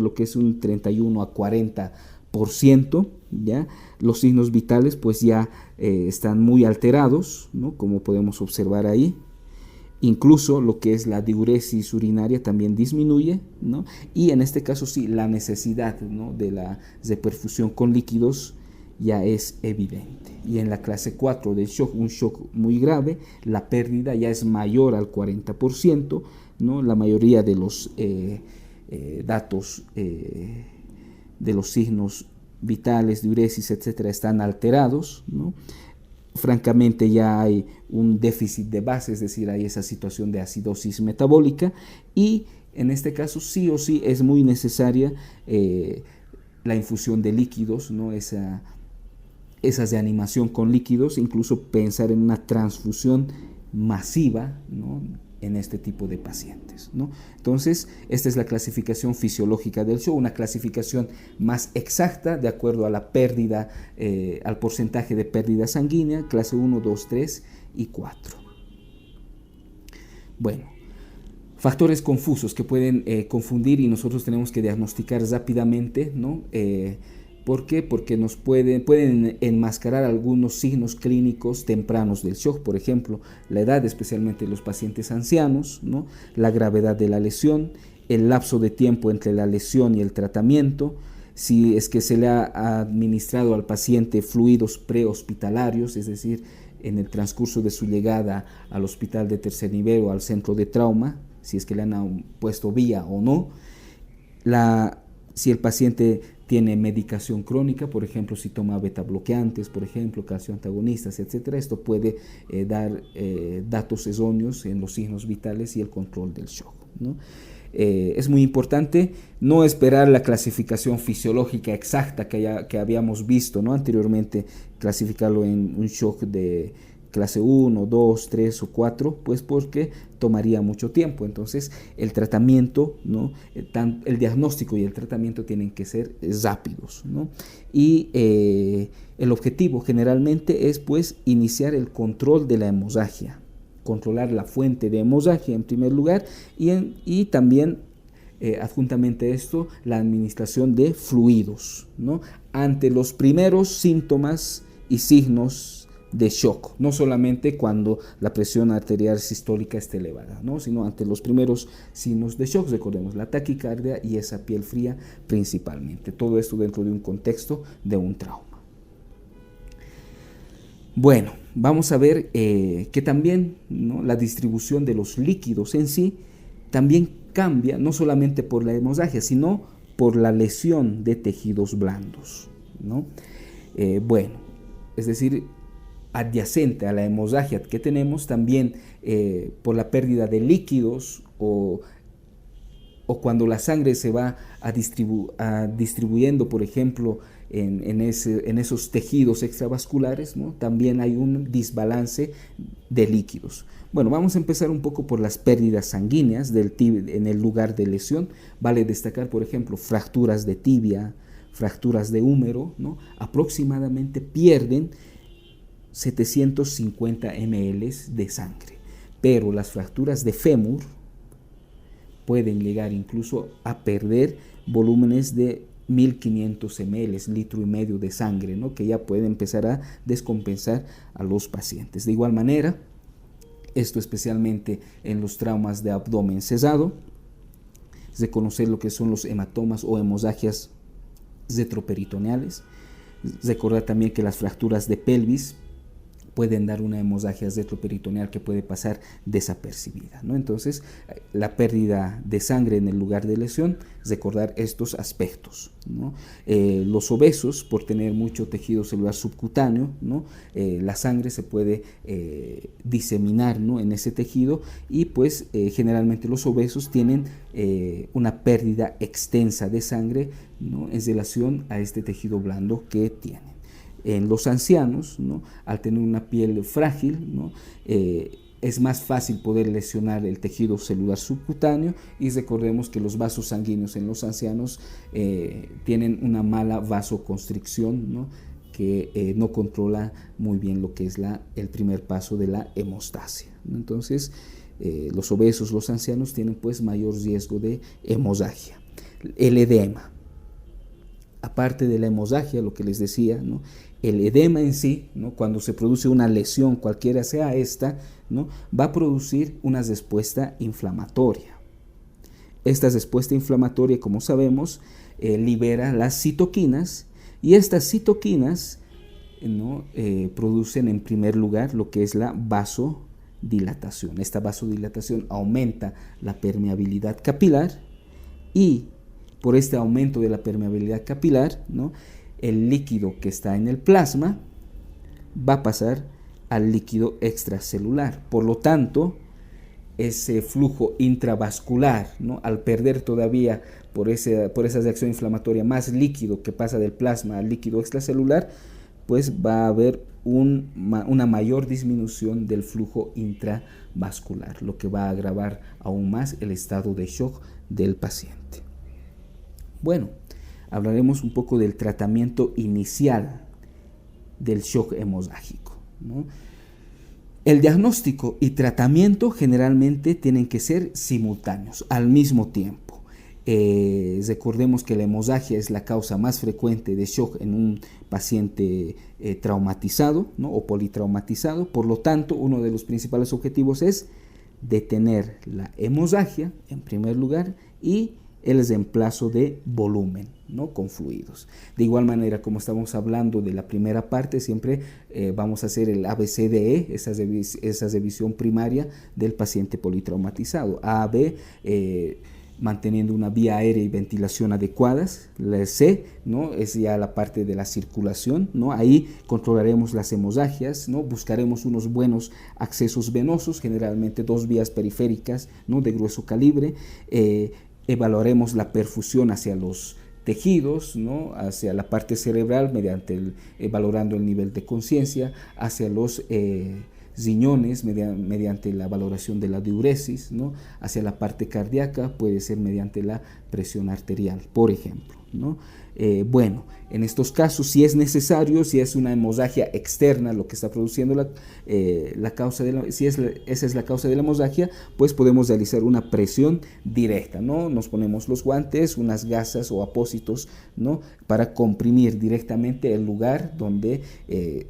lo que es un 31 a 40%, ¿ya? Los signos vitales pues ya están muy alterados, ¿no? Como podemos observar ahí. Incluso lo que es la diuresis urinaria también disminuye, ¿no? Y en este caso sí, la necesidad, ¿no? de la reperfusión con líquidos ya es evidente. Y en la clase 4 de shock, un shock muy grave, la pérdida ya es mayor al 40%, ¿no? La mayoría de los datos de los signos vitales, diuresis, etcétera, están alterados, ¿no? Francamente ya hay un déficit de base, es decir, hay esa situación de acidosis metabólica, y en este caso sí o sí es muy necesaria la infusión de líquidos, ¿no? Esa reanimación con líquidos, incluso pensar en una transfusión masiva, ¿no? En este tipo de pacientes, ¿no? Entonces, esta es la clasificación fisiológica del shock, una clasificación más exacta de acuerdo a la pérdida, al porcentaje de pérdida sanguínea, clase 1, 2, 3 y 4. Bueno, factores confusos que pueden confundir y nosotros tenemos que diagnosticar rápidamente, ¿no? ¿Por qué? Porque nos pueden enmascarar algunos signos clínicos tempranos del shock, por ejemplo, la edad, especialmente de los pacientes ancianos, ¿no? La gravedad de la lesión, el lapso de tiempo entre la lesión y el tratamiento, si es que se le ha administrado al paciente fluidos prehospitalarios, es decir, en el transcurso de su llegada al hospital de tercer nivel o al centro de trauma, si es que le han puesto vía o no, la Si el paciente tiene medicación crónica, por ejemplo, si toma beta bloqueantes, por ejemplo, calcio antagonistas, etcétera, esto puede dar datos erróneos en los signos vitales y el control del shock, ¿no? Es muy importante no esperar la clasificación fisiológica exacta que habíamos visto, ¿no? Anteriormente, clasificarlo en un shock de clase 1, 2, 3 o 4, pues porque tomaría mucho tiempo. Entonces el tratamiento, ¿no? El diagnóstico y el tratamiento tienen que ser rápidos, ¿no? Y el objetivo generalmente es pues iniciar el control de la hemorragia, controlar la fuente de hemorragia en primer lugar y también adjuntamente a esto la administración de fluidos, ¿no? Ante los primeros síntomas y signos de shock, no solamente cuando la presión arterial sistólica esté elevada, ¿no? Sino ante los primeros signos de shock, recordemos la taquicardia y esa piel fría principalmente, todo esto dentro de un contexto de un trauma. Bueno, vamos a ver que también, ¿no? La distribución de los líquidos en sí también cambia, no solamente por la hemorragia, sino por la lesión de tejidos blandos, ¿no? Bueno, es decir, adyacente a la hemorragia que tenemos, también por la pérdida de líquidos o cuando la sangre se va distribuyendo, por ejemplo, en esos tejidos extravasculares, ¿no? También hay un desbalance de líquidos. Bueno, vamos a empezar un poco por las pérdidas sanguíneas en el lugar de lesión. Vale destacar, por ejemplo, fracturas de tibia, fracturas de húmero, ¿no? Aproximadamente pierden 750 ml de sangre, pero las fracturas de fémur pueden llegar incluso a perder volúmenes de 1500 ml, litro y medio de sangre, ¿no? Que ya puede empezar a descompensar a los pacientes. De igual manera, esto especialmente en los traumas de abdomen cerrado, es de conocer lo que son los hematomas o hemorragias retroperitoneales. Recordar también que las fracturas de pelvis pueden dar una hemorragia retroperitoneal que puede pasar desapercibida, ¿no? Entonces, la pérdida de sangre en el lugar de lesión, recordar estos aspectos, ¿no? Los obesos, por tener mucho tejido celular subcutáneo, ¿no? La sangre se puede diseminar, ¿no? En ese tejido y pues generalmente los obesos tienen una pérdida extensa de sangre, ¿no? En relación a este tejido blando que tienen. En los ancianos, ¿no? Al tener una piel frágil, ¿no? Es más fácil poder lesionar el tejido celular subcutáneo y recordemos que los vasos sanguíneos en los ancianos tienen una mala vasoconstricción, ¿no? Que no controla muy bien lo que es el primer paso de la hemostasia, ¿no? Entonces, los obesos, los ancianos tienen pues mayor riesgo de hemorragia. El edema. Aparte de la hemorragia, lo que les decía, ¿no? El edema en sí, ¿no? Cuando se produce una lesión, cualquiera sea esta, ¿no? Va a producir una respuesta inflamatoria. Esta respuesta inflamatoria, como sabemos, libera las citoquinas y estas citoquinas, ¿no? Producen en primer lugar lo que es la vasodilatación. Esta vasodilatación aumenta la permeabilidad capilar y por este aumento de la permeabilidad capilar, ¿no? El líquido que está en el plasma va a pasar al líquido extracelular. Por lo tanto, ese flujo intravascular, ¿no? Al perder todavía por esa reacción inflamatoria más líquido que pasa del plasma al líquido extracelular, pues va a haber una mayor disminución del flujo intravascular, lo que va a agravar aún más el estado de shock del paciente. Bueno, hablaremos un poco del tratamiento inicial del shock hemorrágico, ¿no? El diagnóstico y tratamiento generalmente tienen que ser simultáneos, al mismo tiempo. Recordemos que la hemorragia es la causa más frecuente de shock en un paciente traumatizado, ¿no? O politraumatizado. Por lo tanto, uno de los principales objetivos es detener la hemorragia en primer lugar y el reemplazo de volumen, ¿no? Con fluidos. De igual manera, como estamos hablando de la primera parte, siempre vamos a hacer el ABCDE, esa revisión primaria del paciente politraumatizado. A, B, manteniendo una vía aérea y ventilación adecuadas. La C, ¿no? Es ya la parte de la circulación, ¿no? Ahí controlaremos las hemorragias, ¿no? Buscaremos unos buenos accesos venosos, generalmente 2 vías periféricas, ¿no? De grueso calibre. Evaluaremos la perfusión hacia los tejidos, ¿no? Hacia la parte cerebral valorando el nivel de conciencia, hacia los riñones mediante la valoración de la diuresis, ¿no? Hacia la parte cardíaca puede ser mediante la presión arterial, por ejemplo, ¿no? Bueno, en estos casos, si es necesario, si es una hemorragia externa lo que está produciendo la causa esa es la causa de la hemorragia, pues podemos realizar una presión directa, ¿no? Nos ponemos los guantes, unas gasas o apósitos, ¿no? Para comprimir directamente el lugar donde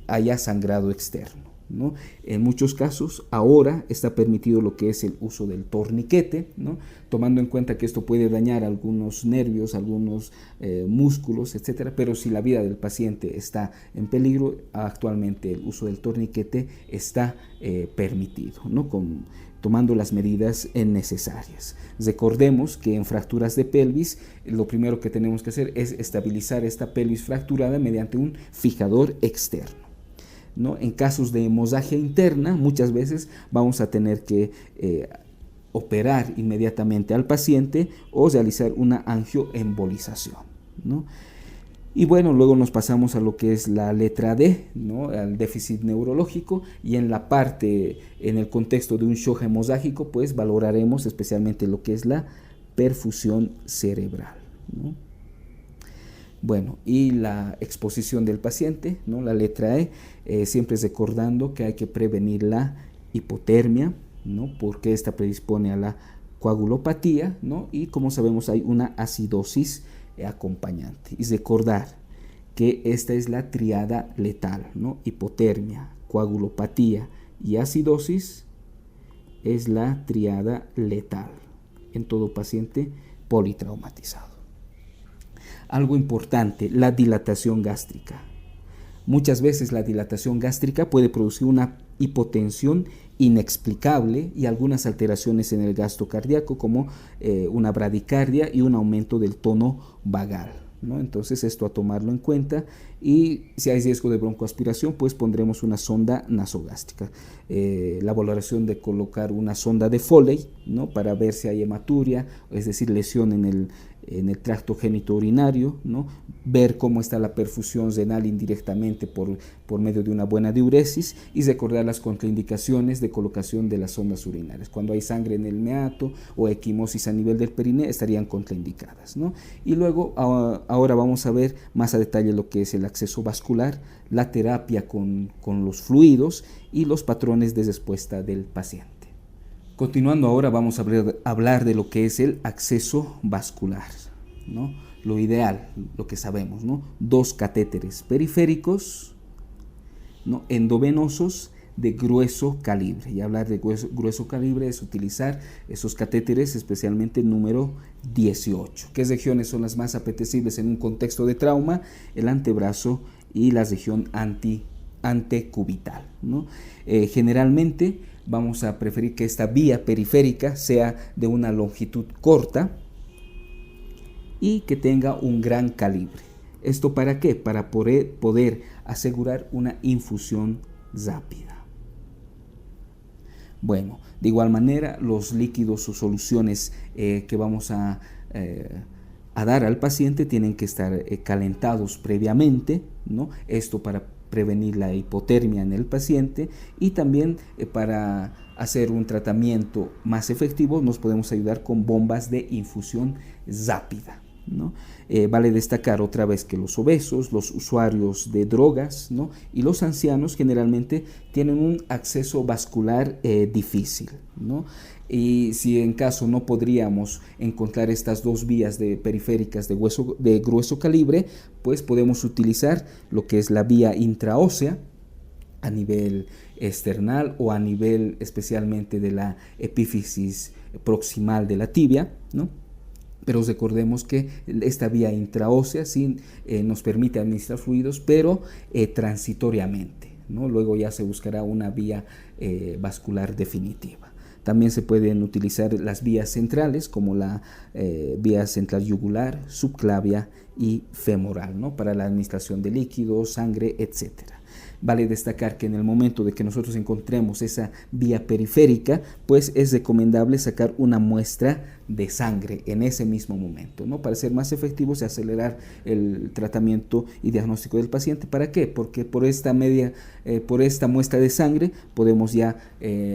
haya sangrado externo, ¿no? En muchos casos ahora está permitido lo que es el uso del torniquete, ¿no? Tomando en cuenta que esto puede dañar algunos nervios, algunos músculos, etcétera, pero si la vida del paciente está en peligro, actualmente el uso del torniquete está permitido, ¿no? Tomando las medidas necesarias. Recordemos que en fracturas de pelvis lo primero que tenemos que hacer es estabilizar esta pelvis fracturada mediante un fijador externo, ¿no? En casos de hemorragia interna, muchas veces vamos a tener que operar inmediatamente al paciente o realizar una angioembolización, ¿no? Y bueno, luego nos pasamos a lo que es la letra D, ¿no? Al déficit neurológico, y en el contexto de un shock hemorrágico, pues valoraremos especialmente lo que es la perfusión cerebral, ¿no? Bueno, y la exposición del paciente, ¿no? La letra E, siempre recordando que hay que prevenir la hipotermia, ¿no? Porque esta predispone a la coagulopatía, ¿no? Y como sabemos hay una acidosis acompañante. Y recordar que esta es la triada letal, ¿no? Hipotermia, coagulopatía y acidosis es la triada letal en todo paciente politraumatizado. Algo importante, la dilatación gástrica. Muchas veces la dilatación gástrica puede producir una hipotensión inexplicable y algunas alteraciones en el gasto cardíaco, como una bradicardia y un aumento del tono vagal, ¿no? Entonces esto a tomarlo en cuenta, y si hay riesgo de broncoaspiración, pues pondremos una sonda nasogástrica. La valoración de colocar una sonda de Foley, ¿no? Para ver si hay hematuria, es decir, lesión en el tracto genitourinario, ¿no? Ver cómo está la perfusión renal indirectamente por medio de una buena diuresis, y recordar las contraindicaciones de colocación de las sondas urinarias. Cuando hay sangre en el meato o equimosis a nivel del periné, estarían contraindicadas, ¿no? Y luego ahora vamos a ver más a detalle lo que es el acceso vascular, la terapia con los fluidos y los patrones de respuesta del paciente. Continuando ahora vamos a hablar de lo que es el acceso vascular, ¿no? Lo ideal, lo que sabemos, ¿no? 2 catéteres periféricos, ¿no? Endovenosos de grueso calibre. Y hablar de grueso calibre es utilizar esos catéteres, especialmente el número 18. ¿Qué regiones son las más apetecibles en un contexto de trauma? El antebrazo y la región antecubital, ¿no? Generalmente vamos a preferir que esta vía periférica sea de una longitud corta y que tenga un gran calibre. ¿Esto para qué? Para poder asegurar una infusión rápida. Bueno, de igual manera, los líquidos o soluciones que vamos a dar al paciente tienen que estar calentados previamente, ¿no? Esto para prevenir la hipotermia en el paciente, y también para hacer un tratamiento más efectivo nos podemos ayudar con bombas de infusión rápida, ¿no? Vale destacar otra vez que los obesos, los usuarios de drogas, ¿no? Y los ancianos generalmente tienen un acceso vascular difícil, ¿no? Y si en caso no podríamos encontrar estas 2 vías periféricas de grueso calibre, pues podemos utilizar lo que es la vía intraósea a nivel external o a nivel especialmente de la epífisis proximal de la tibia, ¿no? Pero recordemos que esta vía intraósea sí nos permite administrar fluidos, pero transitoriamente, ¿no? Luego ya se buscará una vía vascular definitiva. También se pueden utilizar las vías centrales, como la vía central yugular, subclavia y femoral, ¿no? Para la administración de líquidos, sangre, etcétera. Vale destacar que en el momento de que nosotros encontremos esa vía periférica, pues es recomendable sacar una muestra de sangre en ese mismo momento, ¿no? Para ser más efectivos y acelerar el tratamiento y diagnóstico del paciente. ¿Para qué? Porque por esta muestra de sangre podemos ya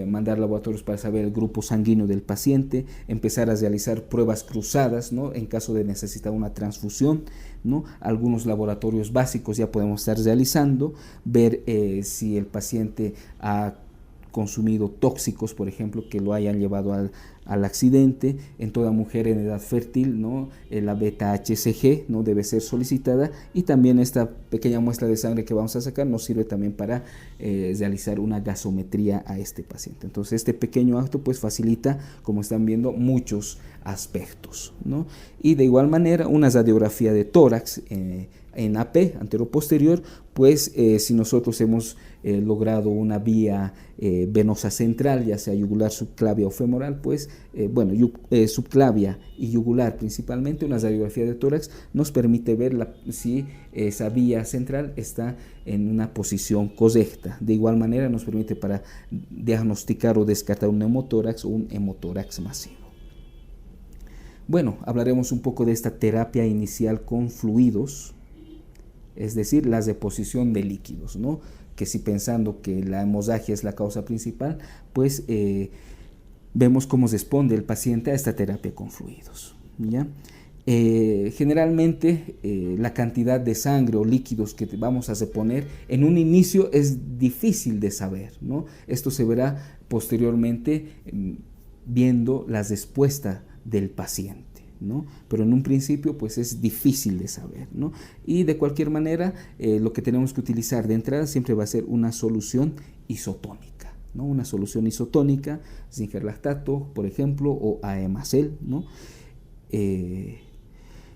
mandar laboratorios para saber el grupo sanguíneo del paciente, empezar a realizar pruebas cruzadas, ¿no? En caso de necesitar una transfusión, ¿no? Algunos laboratorios básicos ya podemos estar realizando, ver si el paciente ha consumido tóxicos, por ejemplo, que lo hayan llevado al accidente. En toda mujer en edad fértil, ¿no? La beta-HCG, ¿no? Debe ser solicitada, y también esta pequeña muestra de sangre que vamos a sacar nos sirve también para realizar una gasometría a este paciente. Entonces este pequeño acto pues facilita, como están viendo, muchos aspectos, ¿no? Y de igual manera una radiografía de tórax en AP, anteroposterior, pues si nosotros hemos logrado una vía venosa central, ya sea yugular, subclavia o femoral, pues subclavia y yugular principalmente, una radiografía de tórax nos permite ver si esa vía central está en una posición correcta. De igual manera nos permite para diagnosticar o descartar un neumotórax o un hemotórax masivo. Bueno, hablaremos un poco de esta terapia inicial con fluidos, es decir, la deposición de líquidos, ¿no? Que si pensando que la hemorragia es la causa principal, pues vemos cómo responde el paciente a esta terapia con fluidos, ¿ya? Generalmente la cantidad de sangre o líquidos que vamos a reponer en un inicio es difícil de saber, ¿no? Esto se verá posteriormente viendo la respuesta del paciente, ¿no? Pero en un principio pues es difícil de saber, ¿no? Y de cualquier manera lo que tenemos que utilizar de entrada siempre va a ser una solución isotónica, ¿no? Una solución isotónica, zinc-lactato, por ejemplo, o AEMACEL, ¿no?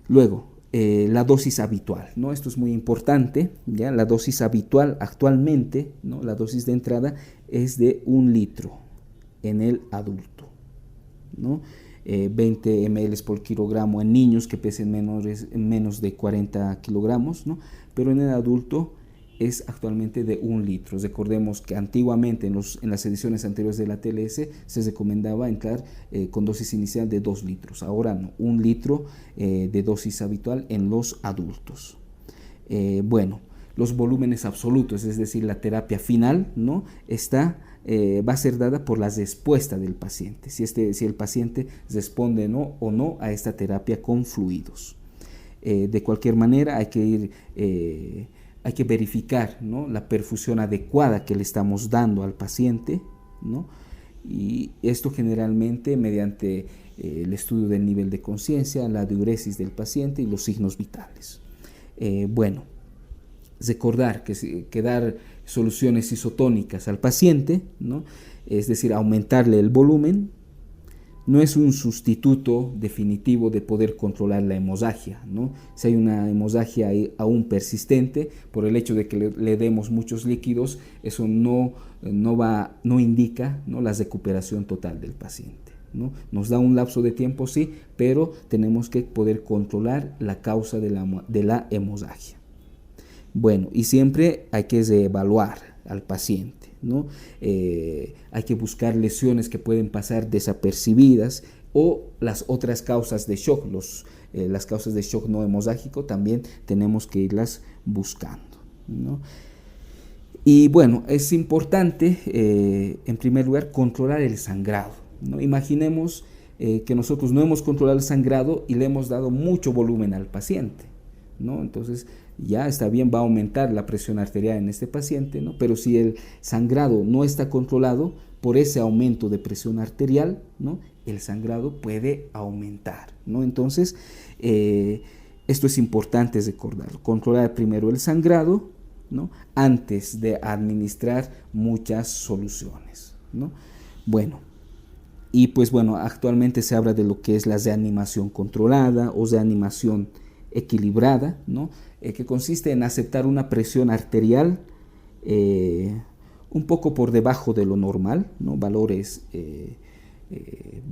Luego, la dosis habitual, ¿no? Esto es muy importante, ¿ya? La dosis habitual actualmente, ¿no? La dosis de entrada es de 1 litro en el adulto, ¿no? 20 ml por kilogramo en niños que pesen menos de 40 kilogramos, ¿no? Pero en el adulto es actualmente de 1 litro. Recordemos que antiguamente en las ediciones anteriores de la TLS se recomendaba entrar con dosis inicial de 2 litros. Ahora no, 1 litro de dosis habitual en los adultos. Los volúmenes absolutos, es decir, la terapia final, ¿no? Va a ser dada por la respuesta del paciente, si el paciente responde o no a esta terapia con fluidos. De cualquier manera hay que verificar, ¿no? La perfusión adecuada que le estamos dando al paciente, ¿no? Y esto generalmente mediante el estudio del nivel de conciencia, la diuresis del paciente y los signos vitales. Recordar que dar soluciones isotónicas al paciente, ¿no? Es decir, aumentarle el volumen, no es un sustituto definitivo de poder controlar la hemorragia, ¿no? Si hay una hemorragia aún persistente, por el hecho de que le demos muchos líquidos, eso no indica, ¿no? La recuperación total del paciente, ¿no? Nos da un lapso de tiempo, sí, pero tenemos que poder controlar la causa de la hemorragia. Y siempre hay que reevaluar al paciente, ¿no? Hay que buscar lesiones que pueden pasar desapercibidas o las otras causas de shock, las causas de shock no hemorrágico también tenemos que irlas buscando, ¿no? Y es importante en primer lugar controlar el sangrado, ¿no? Imaginemos que nosotros no hemos controlado el sangrado y le hemos dado mucho volumen al paciente, ¿no? Entonces ya está bien, va a aumentar la presión arterial en este paciente, ¿no? Pero si el sangrado no está controlado por ese aumento de presión arterial, ¿no? El sangrado puede aumentar, ¿no? Entonces esto es importante recordarlo, controlar primero el sangrado, ¿no? Antes de administrar muchas soluciones, ¿no? Actualmente se habla de lo que es la reanimación controlada o reanimación equilibrada, ¿no? Que consiste en aceptar una presión arterial un poco por debajo de lo normal, ¿no? Valores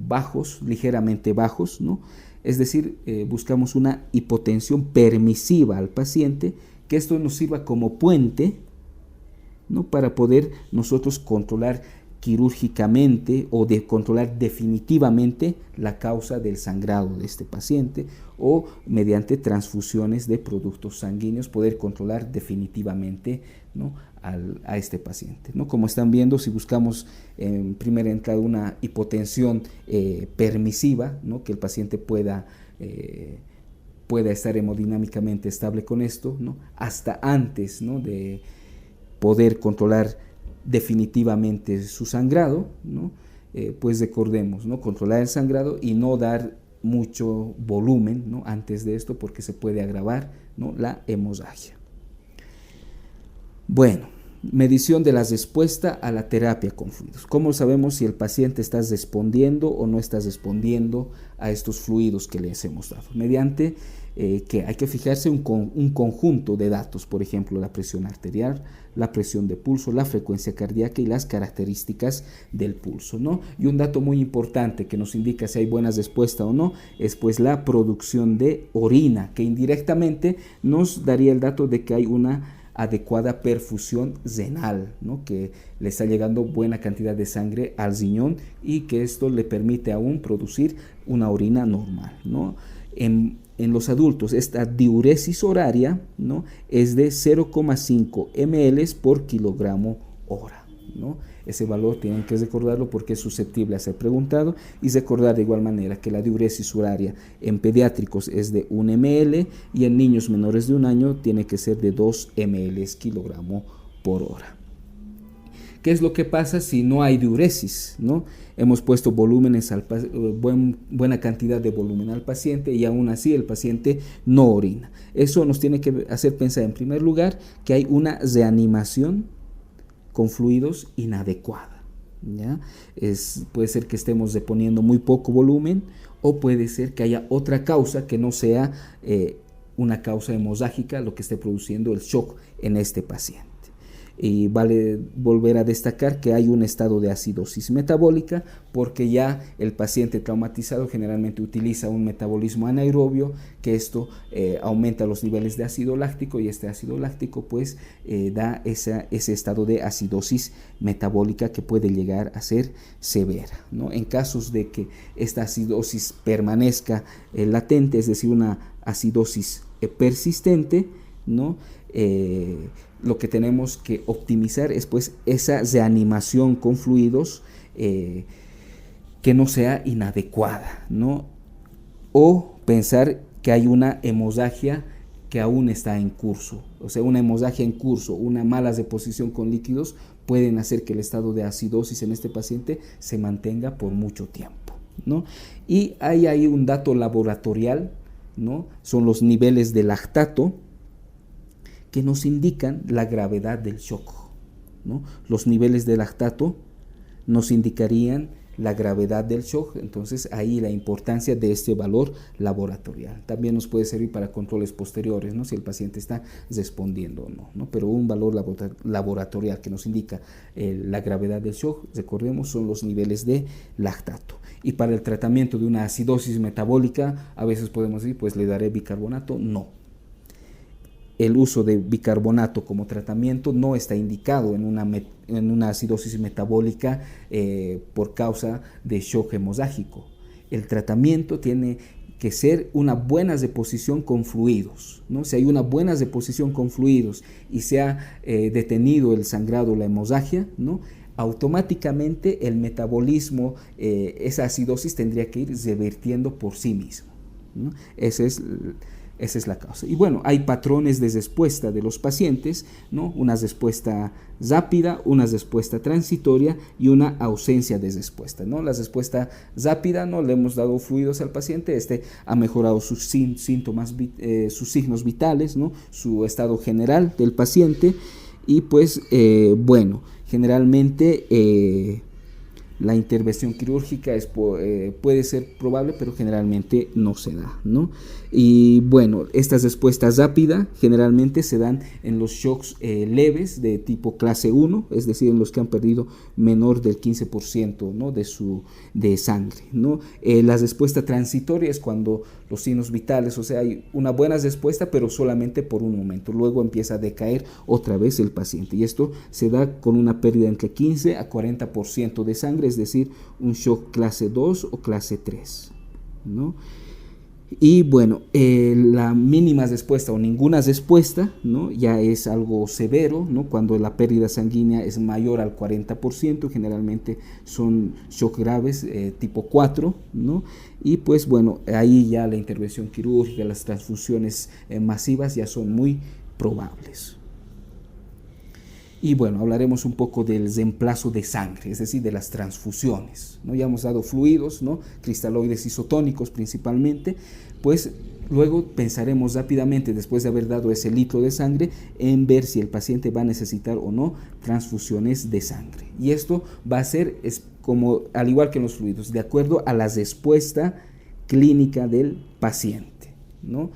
bajos, ligeramente bajos, ¿no? Es decir, buscamos una hipotensión permisiva al paciente, que esto nos sirva como puente, ¿no? Para poder nosotros controlar quirúrgicamente o de controlar definitivamente la causa del sangrado de este paciente, o mediante transfusiones de productos sanguíneos poder controlar definitivamente, ¿no? a este paciente, ¿no? Como están viendo, si buscamos en primera entrada una hipotensión permisiva, ¿no? Que el paciente pueda estar hemodinámicamente estable con esto, ¿no? Hasta antes, ¿no? de poder controlar definitivamente su sangrado, ¿no? Pues recordemos, ¿no? Controlar el sangrado y no dar mucho volumen, ¿no? Antes de esto, porque se puede agravar, ¿no? La hemorragia. Bueno, medición de la respuesta a la terapia con fluidos. ¿Cómo sabemos si el paciente está respondiendo o no está respondiendo a estos fluidos que les hemos dado? Mediante que hay que fijarse un conjunto de datos, por ejemplo, la presión arterial, la presión de pulso, la frecuencia cardíaca y las características del pulso, ¿no? Y un dato muy importante que nos indica si hay buena respuesta o no es pues la producción de orina, que indirectamente nos daría el dato de que hay una adecuada perfusión renal, ¿no? Que le está llegando buena cantidad de sangre al riñón y que esto le permite aún producir una orina normal, ¿no? En los adultos esta diuresis horaria, ¿no? Es de 0,5 ml por kilogramo hora, ¿no? Ese valor tienen que recordarlo porque es susceptible a ser preguntado, y recordar de igual manera que la diuresis horaria en pediátricos es de 1 ml y en niños menores de 1 año tiene que ser de 2 ml kilogramo por hora. ¿Qué es lo que pasa si no hay diuresis, ¿no? Hemos puesto volúmenes buena cantidad de volumen al paciente y aún así el paciente no orina. Eso nos tiene que hacer pensar en primer lugar que hay una reanimación con fluidos inadecuada, ¿ya? Puede ser que estemos reponiendo muy poco volumen, o puede ser que haya otra causa que no sea una causa hemorrágica lo que esté produciendo el shock en este paciente. Y vale volver a destacar que hay un estado de acidosis metabólica, porque ya el paciente traumatizado generalmente utiliza un metabolismo anaerobio, que esto aumenta los niveles de ácido láctico, y este ácido láctico pues da ese estado de acidosis metabólica que puede llegar a ser severa, ¿no? En casos de que esta acidosis permanezca latente, es decir, una acidosis persistente, ¿no? Lo que tenemos que optimizar es pues esa reanimación con fluidos que no sea inadecuada, ¿no? O pensar que hay una hemorragia que aún está en curso, o sea, una hemorragia en curso, una mala deposición con líquidos pueden hacer que el estado de acidosis en este paciente se mantenga por mucho tiempo, ¿no? Y hay un dato laboratorial, ¿no? Son los niveles de lactato, que nos indican la gravedad del shock, ¿no? Los niveles de lactato nos indicarían la gravedad del shock, entonces ahí la importancia de este valor laboratorial. También nos puede servir para controles posteriores, ¿no? Si el paciente está respondiendo o no, ¿no? Pero un valor laboratorial que nos indica la gravedad del shock, recordemos, son los niveles de lactato. Y para el tratamiento de una acidosis metabólica, a veces podemos decir, pues le daré bicarbonato. No. El uso de bicarbonato como tratamiento no está indicado en una acidosis metabólica por causa de shock hemorrágico. El tratamiento tiene que ser una buena deposición con fluidos, ¿no? Si hay una buena deposición con fluidos y se ha detenido el sangrado o la hemorragia, ¿no? Automáticamente el metabolismo, esa acidosis tendría que ir revirtiendo por sí mismo, ¿no? Esa es la causa. Y bueno, hay patrones de respuesta de los pacientes, ¿no? Una respuesta rápida, una respuesta transitoria y una ausencia de respuesta, ¿no? La respuesta rápida, ¿no? Le hemos dado fluidos al paciente, ha mejorado sus síntomas, sus signos vitales, ¿no? Su estado general del paciente, y pues bueno, generalmente la intervención quirúrgica puede ser probable, pero generalmente no se da, ¿no? Y bueno, estas respuestas rápidas generalmente se dan en los shocks leves de tipo clase 1, es decir, en los que han perdido menor del 15%, ¿no?, de sangre, ¿no? La respuesta transitoria es cuando los signos vitales, o sea, hay una buena respuesta, pero solamente por un momento. Luego empieza a decaer otra vez el paciente. Y esto se da con una pérdida entre 15 a 40% de sangre, es decir, un shock clase 2 o clase 3, ¿no? Y bueno, la mínima respuesta o ninguna respuesta, ¿no?, ya es algo severo, ¿no? Cuando la pérdida sanguínea es mayor al 40%, generalmente son shock graves tipo 4, ¿no? Y pues bueno, ahí ya la intervención quirúrgica, las transfusiones masivas ya son muy probables. Y bueno, hablaremos un poco del reemplazo de sangre, es decir, de las transfusiones, ¿no? Ya hemos dado fluidos, ¿no?, cristaloides isotónicos principalmente, pues luego pensaremos rápidamente, después de haber dado ese litro de sangre, en ver si el paciente va a necesitar o no transfusiones de sangre. Y esto va a ser, como al igual que en los fluidos, de acuerdo a la respuesta clínica del paciente, ¿no?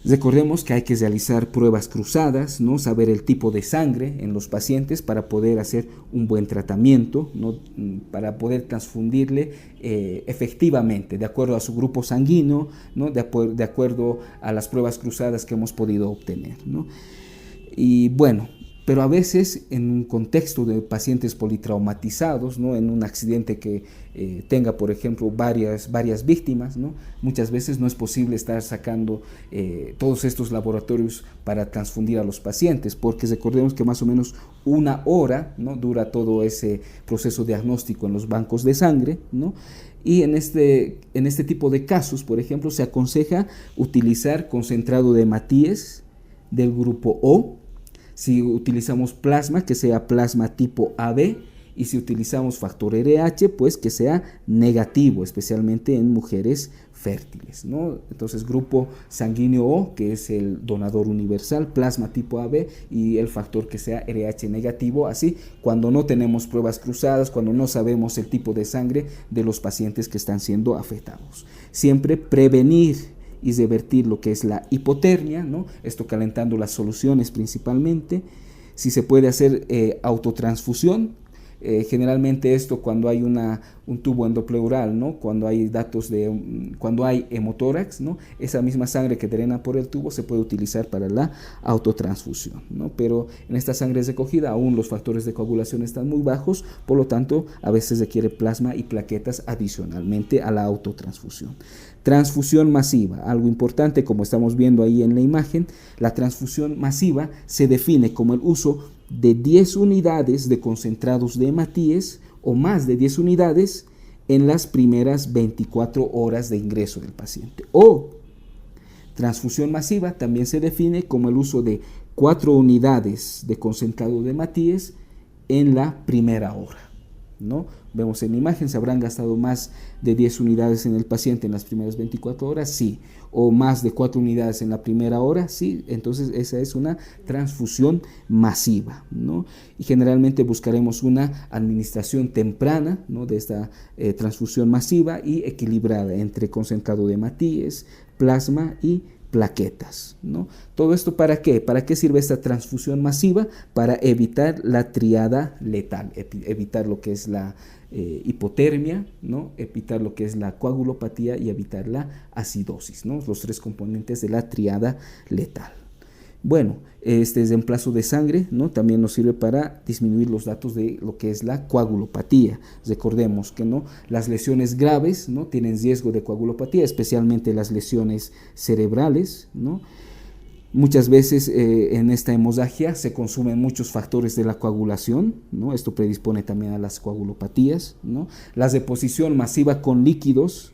Recordemos que hay que realizar pruebas cruzadas, ¿no?, saber el tipo de sangre en los pacientes para poder hacer un buen tratamiento, ¿no?, para poder transfundirle efectivamente, de acuerdo a su grupo sanguíneo, ¿no?, de acuerdo a las pruebas cruzadas que hemos podido obtener, ¿no? Y bueno, pero a veces en un contexto de pacientes politraumatizados, ¿no?, en un accidente que tenga, por ejemplo, varias víctimas, ¿no?, muchas veces no es posible estar sacando todos estos laboratorios para transfundir a los pacientes, porque recordemos que más o menos una hora, ¿no?, dura todo ese proceso diagnóstico en los bancos de sangre, ¿no? Y en este tipo de casos, por ejemplo, se aconseja utilizar concentrado de Matías del grupo O. Si utilizamos plasma, que sea plasma tipo AB, y si utilizamos factor RH, pues que sea negativo, especialmente en mujeres fértiles, ¿no? Entonces, grupo sanguíneo O, que es el donador universal, plasma tipo AB, y el factor que sea RH negativo, así cuando no tenemos pruebas cruzadas, cuando no sabemos el tipo de sangre de los pacientes que están siendo afectados. Siempre prevenir y revertir lo que es la hipotermia, ¿no?, esto calentando las soluciones principalmente. Si se puede hacer autotransfusión, generalmente esto cuando hay un tubo endopleural, ¿no?, cuando hay cuando hay hemotórax, ¿no?, esa misma sangre que drena por el tubo se puede utilizar para la autotransfusión, ¿no? Pero en esta sangre recogida aún los factores de coagulación están muy bajos, por lo tanto a veces requiere plasma y plaquetas adicionalmente a la autotransfusión. Transfusión masiva, algo importante, como estamos viendo ahí en la imagen. La transfusión masiva se define como el uso de 10 unidades de concentrados de hematíes o más de 10 unidades en las primeras 24 horas de ingreso del paciente. O transfusión masiva también se define como el uso de 4 unidades de concentrado de hematíes en la primera hora, ¿no? Vemos en la imagen, ¿se habrán gastado más de 10 unidades en el paciente en las primeras 24 horas? Sí. ¿O más de 4 unidades en la primera hora? Sí. Entonces esa es una transfusión masiva, ¿no? Y generalmente buscaremos una administración temprana, ¿no?, de esta transfusión masiva y equilibrada entre concentrado de hematíes, plasma y plaquetas, ¿no? ¿Todo esto para qué? ¿Para qué sirve esta transfusión masiva? Para evitar la triada letal, evitar lo que es la hipotermia, ¿no?, evitar lo que es la coagulopatía y evitar la acidosis, ¿no?, los 3 componentes de la triada letal. Bueno, este reemplazo de sangre, ¿no?, también nos sirve para disminuir los datos de lo que es la coagulopatía. Recordemos que, ¿no?, las lesiones graves, ¿no?, tienen riesgo de coagulopatía, especialmente las lesiones cerebrales, ¿no? Muchas veces en esta hemorragia se consumen muchos factores de la coagulación, ¿no? Esto predispone también a las coagulopatías, ¿no? La deposición masiva con líquidos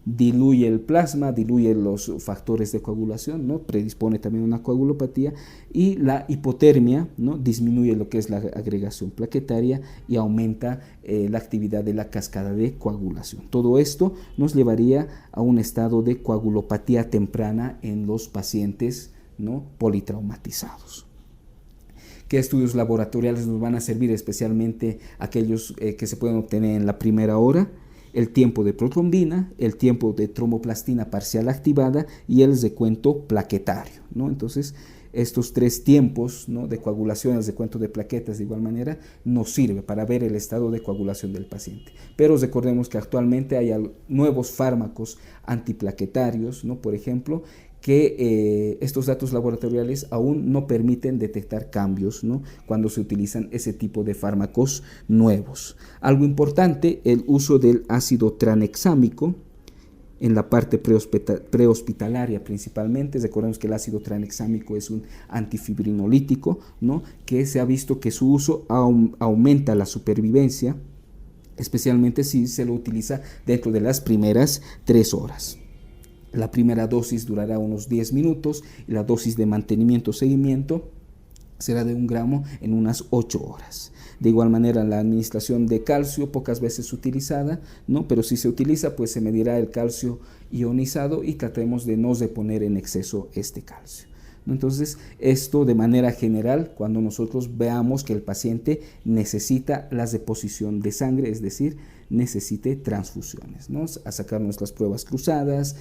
diluye el plasma, diluye los factores de coagulación, ¿no?, predispone también a una coagulopatía, y la hipotermia, ¿no?, disminuye lo que es la agregación plaquetaria y aumenta la actividad de la cascada de coagulación. Todo esto nos llevaría a un estado de coagulopatía temprana en los pacientes, ¿no?, politraumatizados. ¿Qué estudios laboratoriales nos van a servir? Especialmente aquellos que se pueden obtener en la primera hora: el tiempo de protrombina, el tiempo de tromboplastina parcial activada y el recuento plaquetario, ¿no? Entonces, estos tres tiempos, ¿no?, de coagulación, el recuento de plaquetas de igual manera, nos sirve para ver el estado de coagulación del paciente. Pero recordemos que actualmente hay nuevos fármacos antiplaquetarios, ¿no?, por ejemplo, que estos datos laboratoriales aún no permiten detectar cambios, ¿no?, cuando se utilizan ese tipo de fármacos nuevos. Algo importante, el uso del ácido tranexámico en la parte prehospitalaria principalmente. Recordemos que el ácido tranexámico es un antifibrinolítico, ¿no?, que se ha visto que su uso aumenta la supervivencia, especialmente si se lo utiliza dentro de las primeras 3 horas. La primera dosis durará unos 10 minutos y la dosis de mantenimiento o seguimiento será de 1 gramo en unas 8 horas. De igual manera, la administración de calcio, pocas veces utilizada, ¿no?, pero si se utiliza, pues se medirá el calcio ionizado y tratemos de no reponer en exceso este calcio. Entonces, esto de manera general, cuando nosotros veamos que el paciente necesita la deposición de sangre, es decir, necesite transfusiones, ¿no?, a sacar nuestras pruebas cruzadas.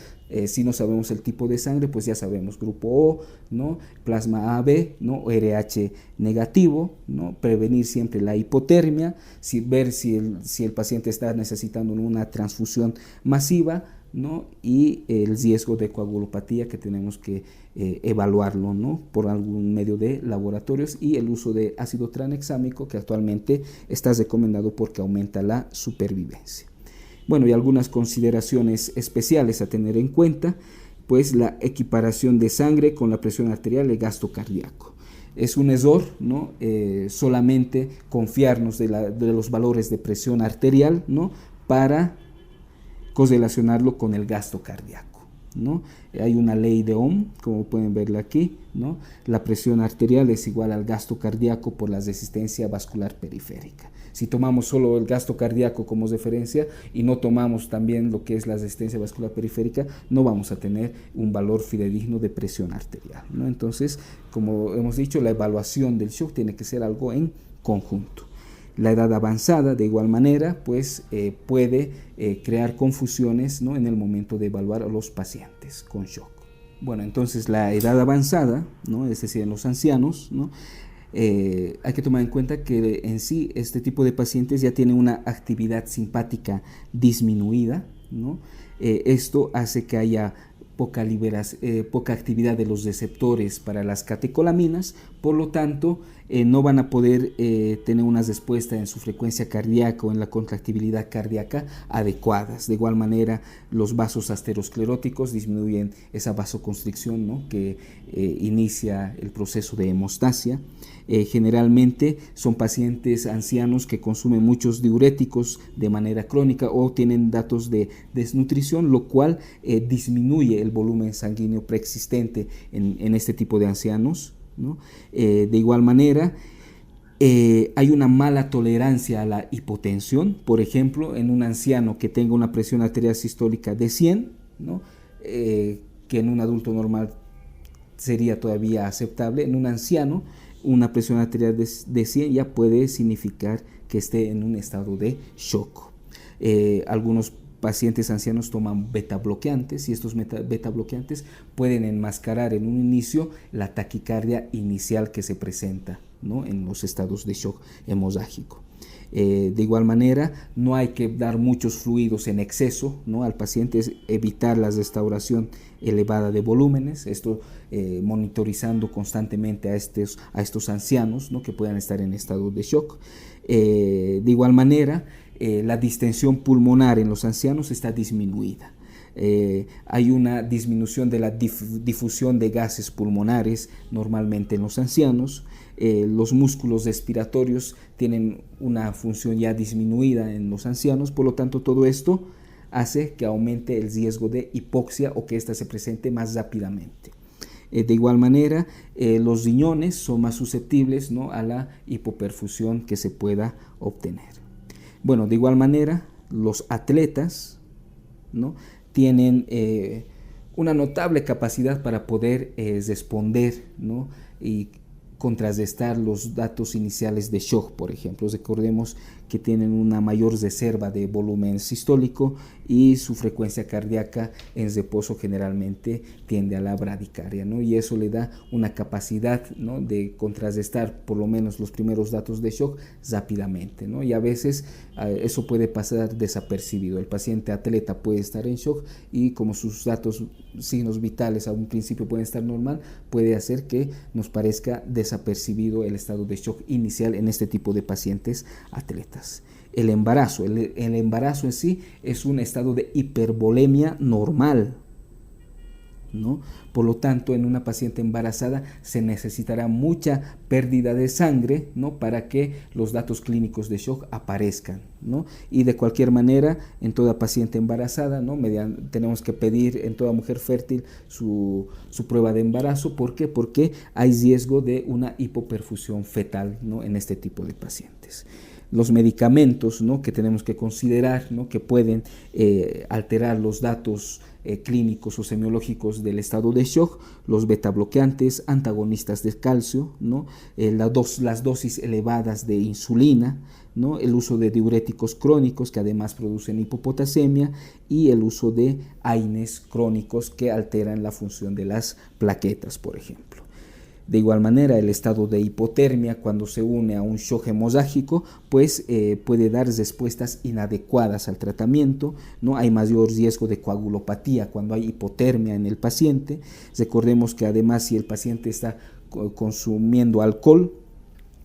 Si no sabemos el tipo de sangre, pues ya sabemos grupo O, ¿no?, plasma AB, ¿no?, o RH negativo, ¿no?, prevenir siempre la hipotermia, ver si el paciente está necesitando una transfusión masiva, ¿no?, y el riesgo de coagulopatía que tenemos que evaluarlo, ¿no?, por algún medio de laboratorios, y el uso de ácido tranexámico, que actualmente está recomendado porque aumenta la supervivencia. Bueno, y algunas consideraciones especiales a tener en cuenta, pues la equiparación de sangre con la presión arterial y el gasto cardíaco. Es un error, ¿no?, solamente confiarnos de los valores de presión arterial, ¿no?, para correlacionarlo con el gasto cardíaco, ¿no? Hay una ley de Ohm, como pueden verla aquí, ¿no? La presión arterial es igual al gasto cardíaco por la resistencia vascular periférica. Si tomamos solo el gasto cardíaco como referencia y no tomamos también lo que es la resistencia vascular periférica, no vamos a tener un valor fidedigno de presión arterial, ¿no? Entonces, como hemos dicho, la evaluación del shock tiene que ser algo en conjunto. La edad avanzada, de igual manera, pues puede crear confusiones, ¿no?, en el momento de evaluar a los pacientes con shock. Bueno, entonces la edad avanzada, ¿no?, es decir, en los ancianos, ¿no?, hay que tomar en cuenta que en sí este tipo de pacientes ya tiene una actividad simpática disminuida, ¿no? Esto hace que haya poca actividad de los receptores para las catecolaminas, por lo tanto no van a poder tener una respuesta en su frecuencia cardíaca o en la contractibilidad cardíaca adecuadas. De igual manera, los vasos ateroscleróticos disminuyen esa vasoconstricción, ¿no?, que inicia el proceso de hemostasia. Generalmente son pacientes ancianos que consumen muchos diuréticos de manera crónica o tienen datos de desnutrición, lo cual disminuye el volumen sanguíneo preexistente en este tipo de ancianos, ¿no? De igual manera, hay una mala tolerancia a la hipotensión. Por ejemplo, en un anciano que tenga una presión arterial sistólica de 100, ¿no?, que en un adulto normal sería todavía aceptable, en un anciano una presión arterial de 100 ya puede significar que esté en un estado de shock. Algunos pacientes ancianos toman beta bloqueantes y estos beta bloqueantes pueden enmascarar en un inicio la taquicardia inicial que se presenta, ¿no?, en los estados de shock hemorrágico. De igual manera, no hay que dar muchos fluidos en exceso, ¿no?, al paciente, es evitar la restauración elevada de volúmenes, esto monitorizando constantemente a estos ancianos, ¿no?, que puedan estar en estado de shock. De igual manera, la distensión pulmonar en los ancianos está disminuida. Hay una disminución de la difusión de gases pulmonares normalmente en los ancianos. Los músculos respiratorios tienen una función ya disminuida en los ancianos, por lo tanto todo esto hace que aumente el riesgo de hipoxia o que ésta se presente más rápidamente. De igual manera, los riñones son más susceptibles, ¿no?, a la hipoperfusión que se pueda obtener. Bueno, de igual manera, los atletas, ¿no?, tienen una notable capacidad para poder responder, ¿no?, y contrarrestar los datos iniciales de shock, por ejemplo. Recordemos que tienen una mayor reserva de volumen sistólico y su frecuencia cardíaca en reposo generalmente tiende a la bradicardia, ¿no? Y eso le da una capacidad, ¿no?, de contrarrestar por lo menos los primeros datos de shock rápidamente, ¿no? Y a veces eso puede pasar desapercibido. El paciente atleta puede estar en shock y como sus datos, signos vitales a un principio pueden estar normal, puede hacer que nos parezca desapercibido el estado de shock inicial en este tipo de pacientes atletas. El embarazo en sí es un estado de hipervolemia normal, ¿no? Por lo tanto, en una paciente embarazada se necesitará mucha pérdida de sangre, ¿no?, para que los datos clínicos de shock aparezcan, ¿no? Y de cualquier manera, en toda paciente embarazada, ¿no?, tenemos que pedir en toda mujer fértil su prueba de embarazo. ¿Por qué? Porque hay riesgo de una hipoperfusión fetal, ¿no?, en este tipo de pacientes. Los medicamentos, ¿no?, que tenemos que considerar, ¿no?, que pueden alterar los datos clínicos o semiológicos del estado de shock: los betabloqueantes, antagonistas del calcio, ¿no?, las dosis elevadas de insulina, ¿no?, el uso de diuréticos crónicos que además producen hipopotasemia y el uso de AINES crónicos que alteran la función de las plaquetas, por ejemplo. De igual manera, el estado de hipotermia, cuando se une a un shock hemorrágico, pues puede dar respuestas inadecuadas al tratamiento, ¿no? Hay mayor riesgo de coagulopatía cuando hay hipotermia en el paciente. Recordemos que además, si el paciente está consumiendo alcohol,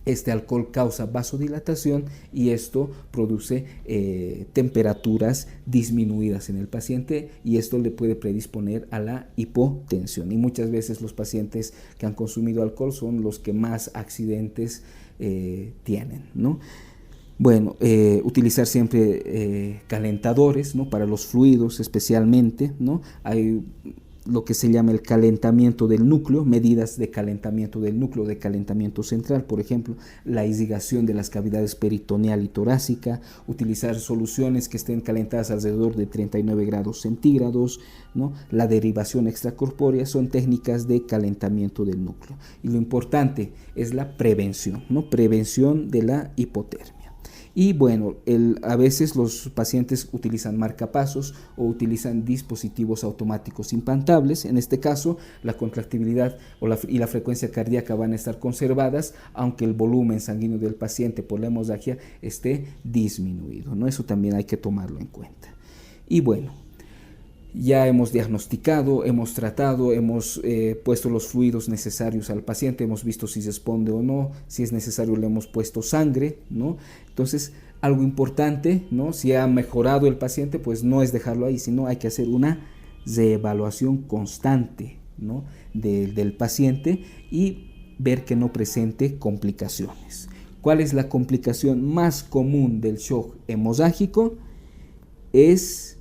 este alcohol causa vasodilatación y esto produce temperaturas disminuidas en el paciente y esto le puede predisponer a la hipotensión. Y muchas veces los pacientes que han consumido alcohol son los que más accidentes tienen, ¿no? Bueno, utilizar siempre calentadores, ¿no?, para los fluidos especialmente, ¿no? Hay lo que se llama el calentamiento del núcleo, medidas de calentamiento del núcleo, de calentamiento central, por ejemplo, la irrigación de las cavidades peritoneal y torácica, utilizar soluciones que estén calentadas alrededor de 39 grados centígrados, ¿no? La derivación extracorpórea son técnicas de calentamiento del núcleo. Y lo importante es la prevención, ¿no?, prevención de la hipotermia. Y bueno, a veces los pacientes utilizan marcapasos o utilizan dispositivos automáticos implantables. En este caso, la contractibilidad y la frecuencia cardíaca van a estar conservadas, aunque el volumen sanguíneo del paciente por la hemorragia esté disminuido, ¿no? Eso también hay que tomarlo en cuenta. Y bueno, ya hemos diagnosticado, hemos tratado, hemos puesto los fluidos necesarios al paciente, hemos visto si responde o no, si es necesario le hemos puesto sangre, ¿no? Entonces, algo importante, ¿no?, si ha mejorado el paciente, pues no es dejarlo ahí, sino hay que hacer una reevaluación constante, ¿no?, del paciente y ver que no presente complicaciones. ¿Cuál es la complicación más común del shock hemorrágico? Es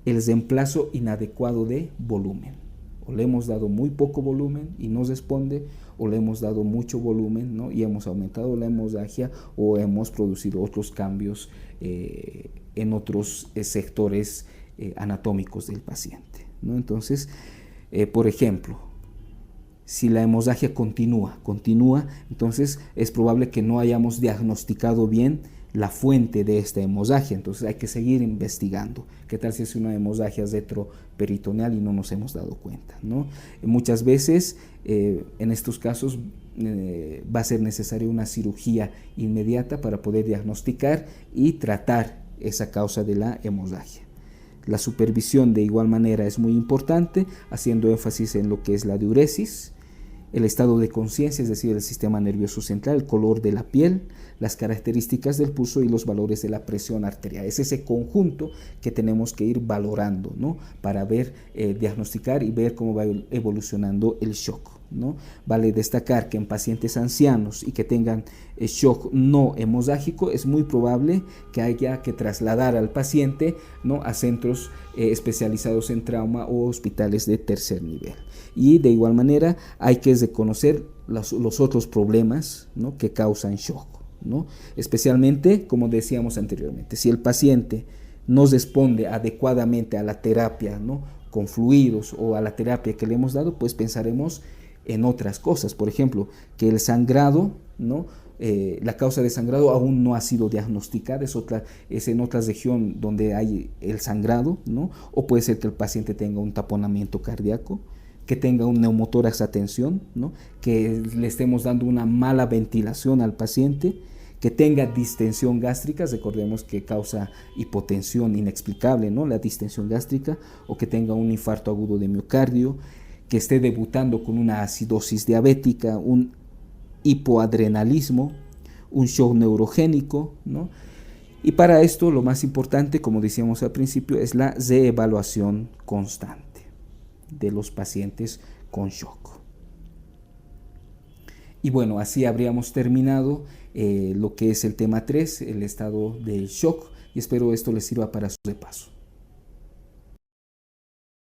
el reemplazo inadecuado de volumen. O le hemos dado muy poco volumen y no responde, o le hemos dado mucho volumen, ¿no?, y hemos aumentado la hemorragia o hemos producido otros cambios en otros sectores anatómicos del paciente, ¿no? Entonces, por ejemplo, si la hemorragia continúa, entonces es probable que no hayamos diagnosticado bien la fuente de esta hemorragia, entonces hay que seguir investigando. ¿Qué tal si es una hemorragia retroperitoneal y no nos hemos dado cuenta, ¿no? Muchas veces en estos casos va a ser necesaria una cirugía inmediata para poder diagnosticar y tratar esa causa de la hemorragia. La supervisión de igual manera es muy importante, haciendo énfasis en lo que es la diuresis, el estado de conciencia, es decir, el sistema nervioso central, el color de la piel, las características del pulso y los valores de la presión arterial. Es ese conjunto que tenemos que ir valorando, ¿no?, para ver, diagnosticar y ver cómo va evolucionando el shock, ¿no? Vale destacar que en pacientes ancianos y que tengan shock no hemorrágico es muy probable que haya que trasladar al paciente, ¿no?, a centros especializados en trauma o hospitales de tercer nivel. Y de igual manera hay que reconocer los otros problemas, ¿no?, que causan shock, ¿no? Especialmente, como decíamos anteriormente, si el paciente no responde adecuadamente a la terapia, ¿no?, con fluidos o a la terapia que le hemos dado, pues pensaremos en otras cosas. Por ejemplo, que el sangrado, ¿no? La causa de sangrado aún no ha sido diagnosticada, es en otra región donde hay el sangrado, ¿no? O puede ser que el paciente tenga un taponamiento cardíaco, que tenga un neumotórax a tensión, ¿no? Que le estemos dando una mala ventilación al paciente, que tenga distensión gástrica, recordemos que causa hipotensión inexplicable, ¿no? La distensión gástrica, o que tenga un infarto agudo de miocardio, que esté debutando con una acidosis diabética, un hipoadrenalismo, un shock neurogénico, ¿no? Y para esto lo más importante, como decíamos al principio, es la reevaluación constante de los pacientes con shock. Y bueno, así habríamos terminado lo que es el tema 3, el estado del shock, y espero esto les sirva para su repaso.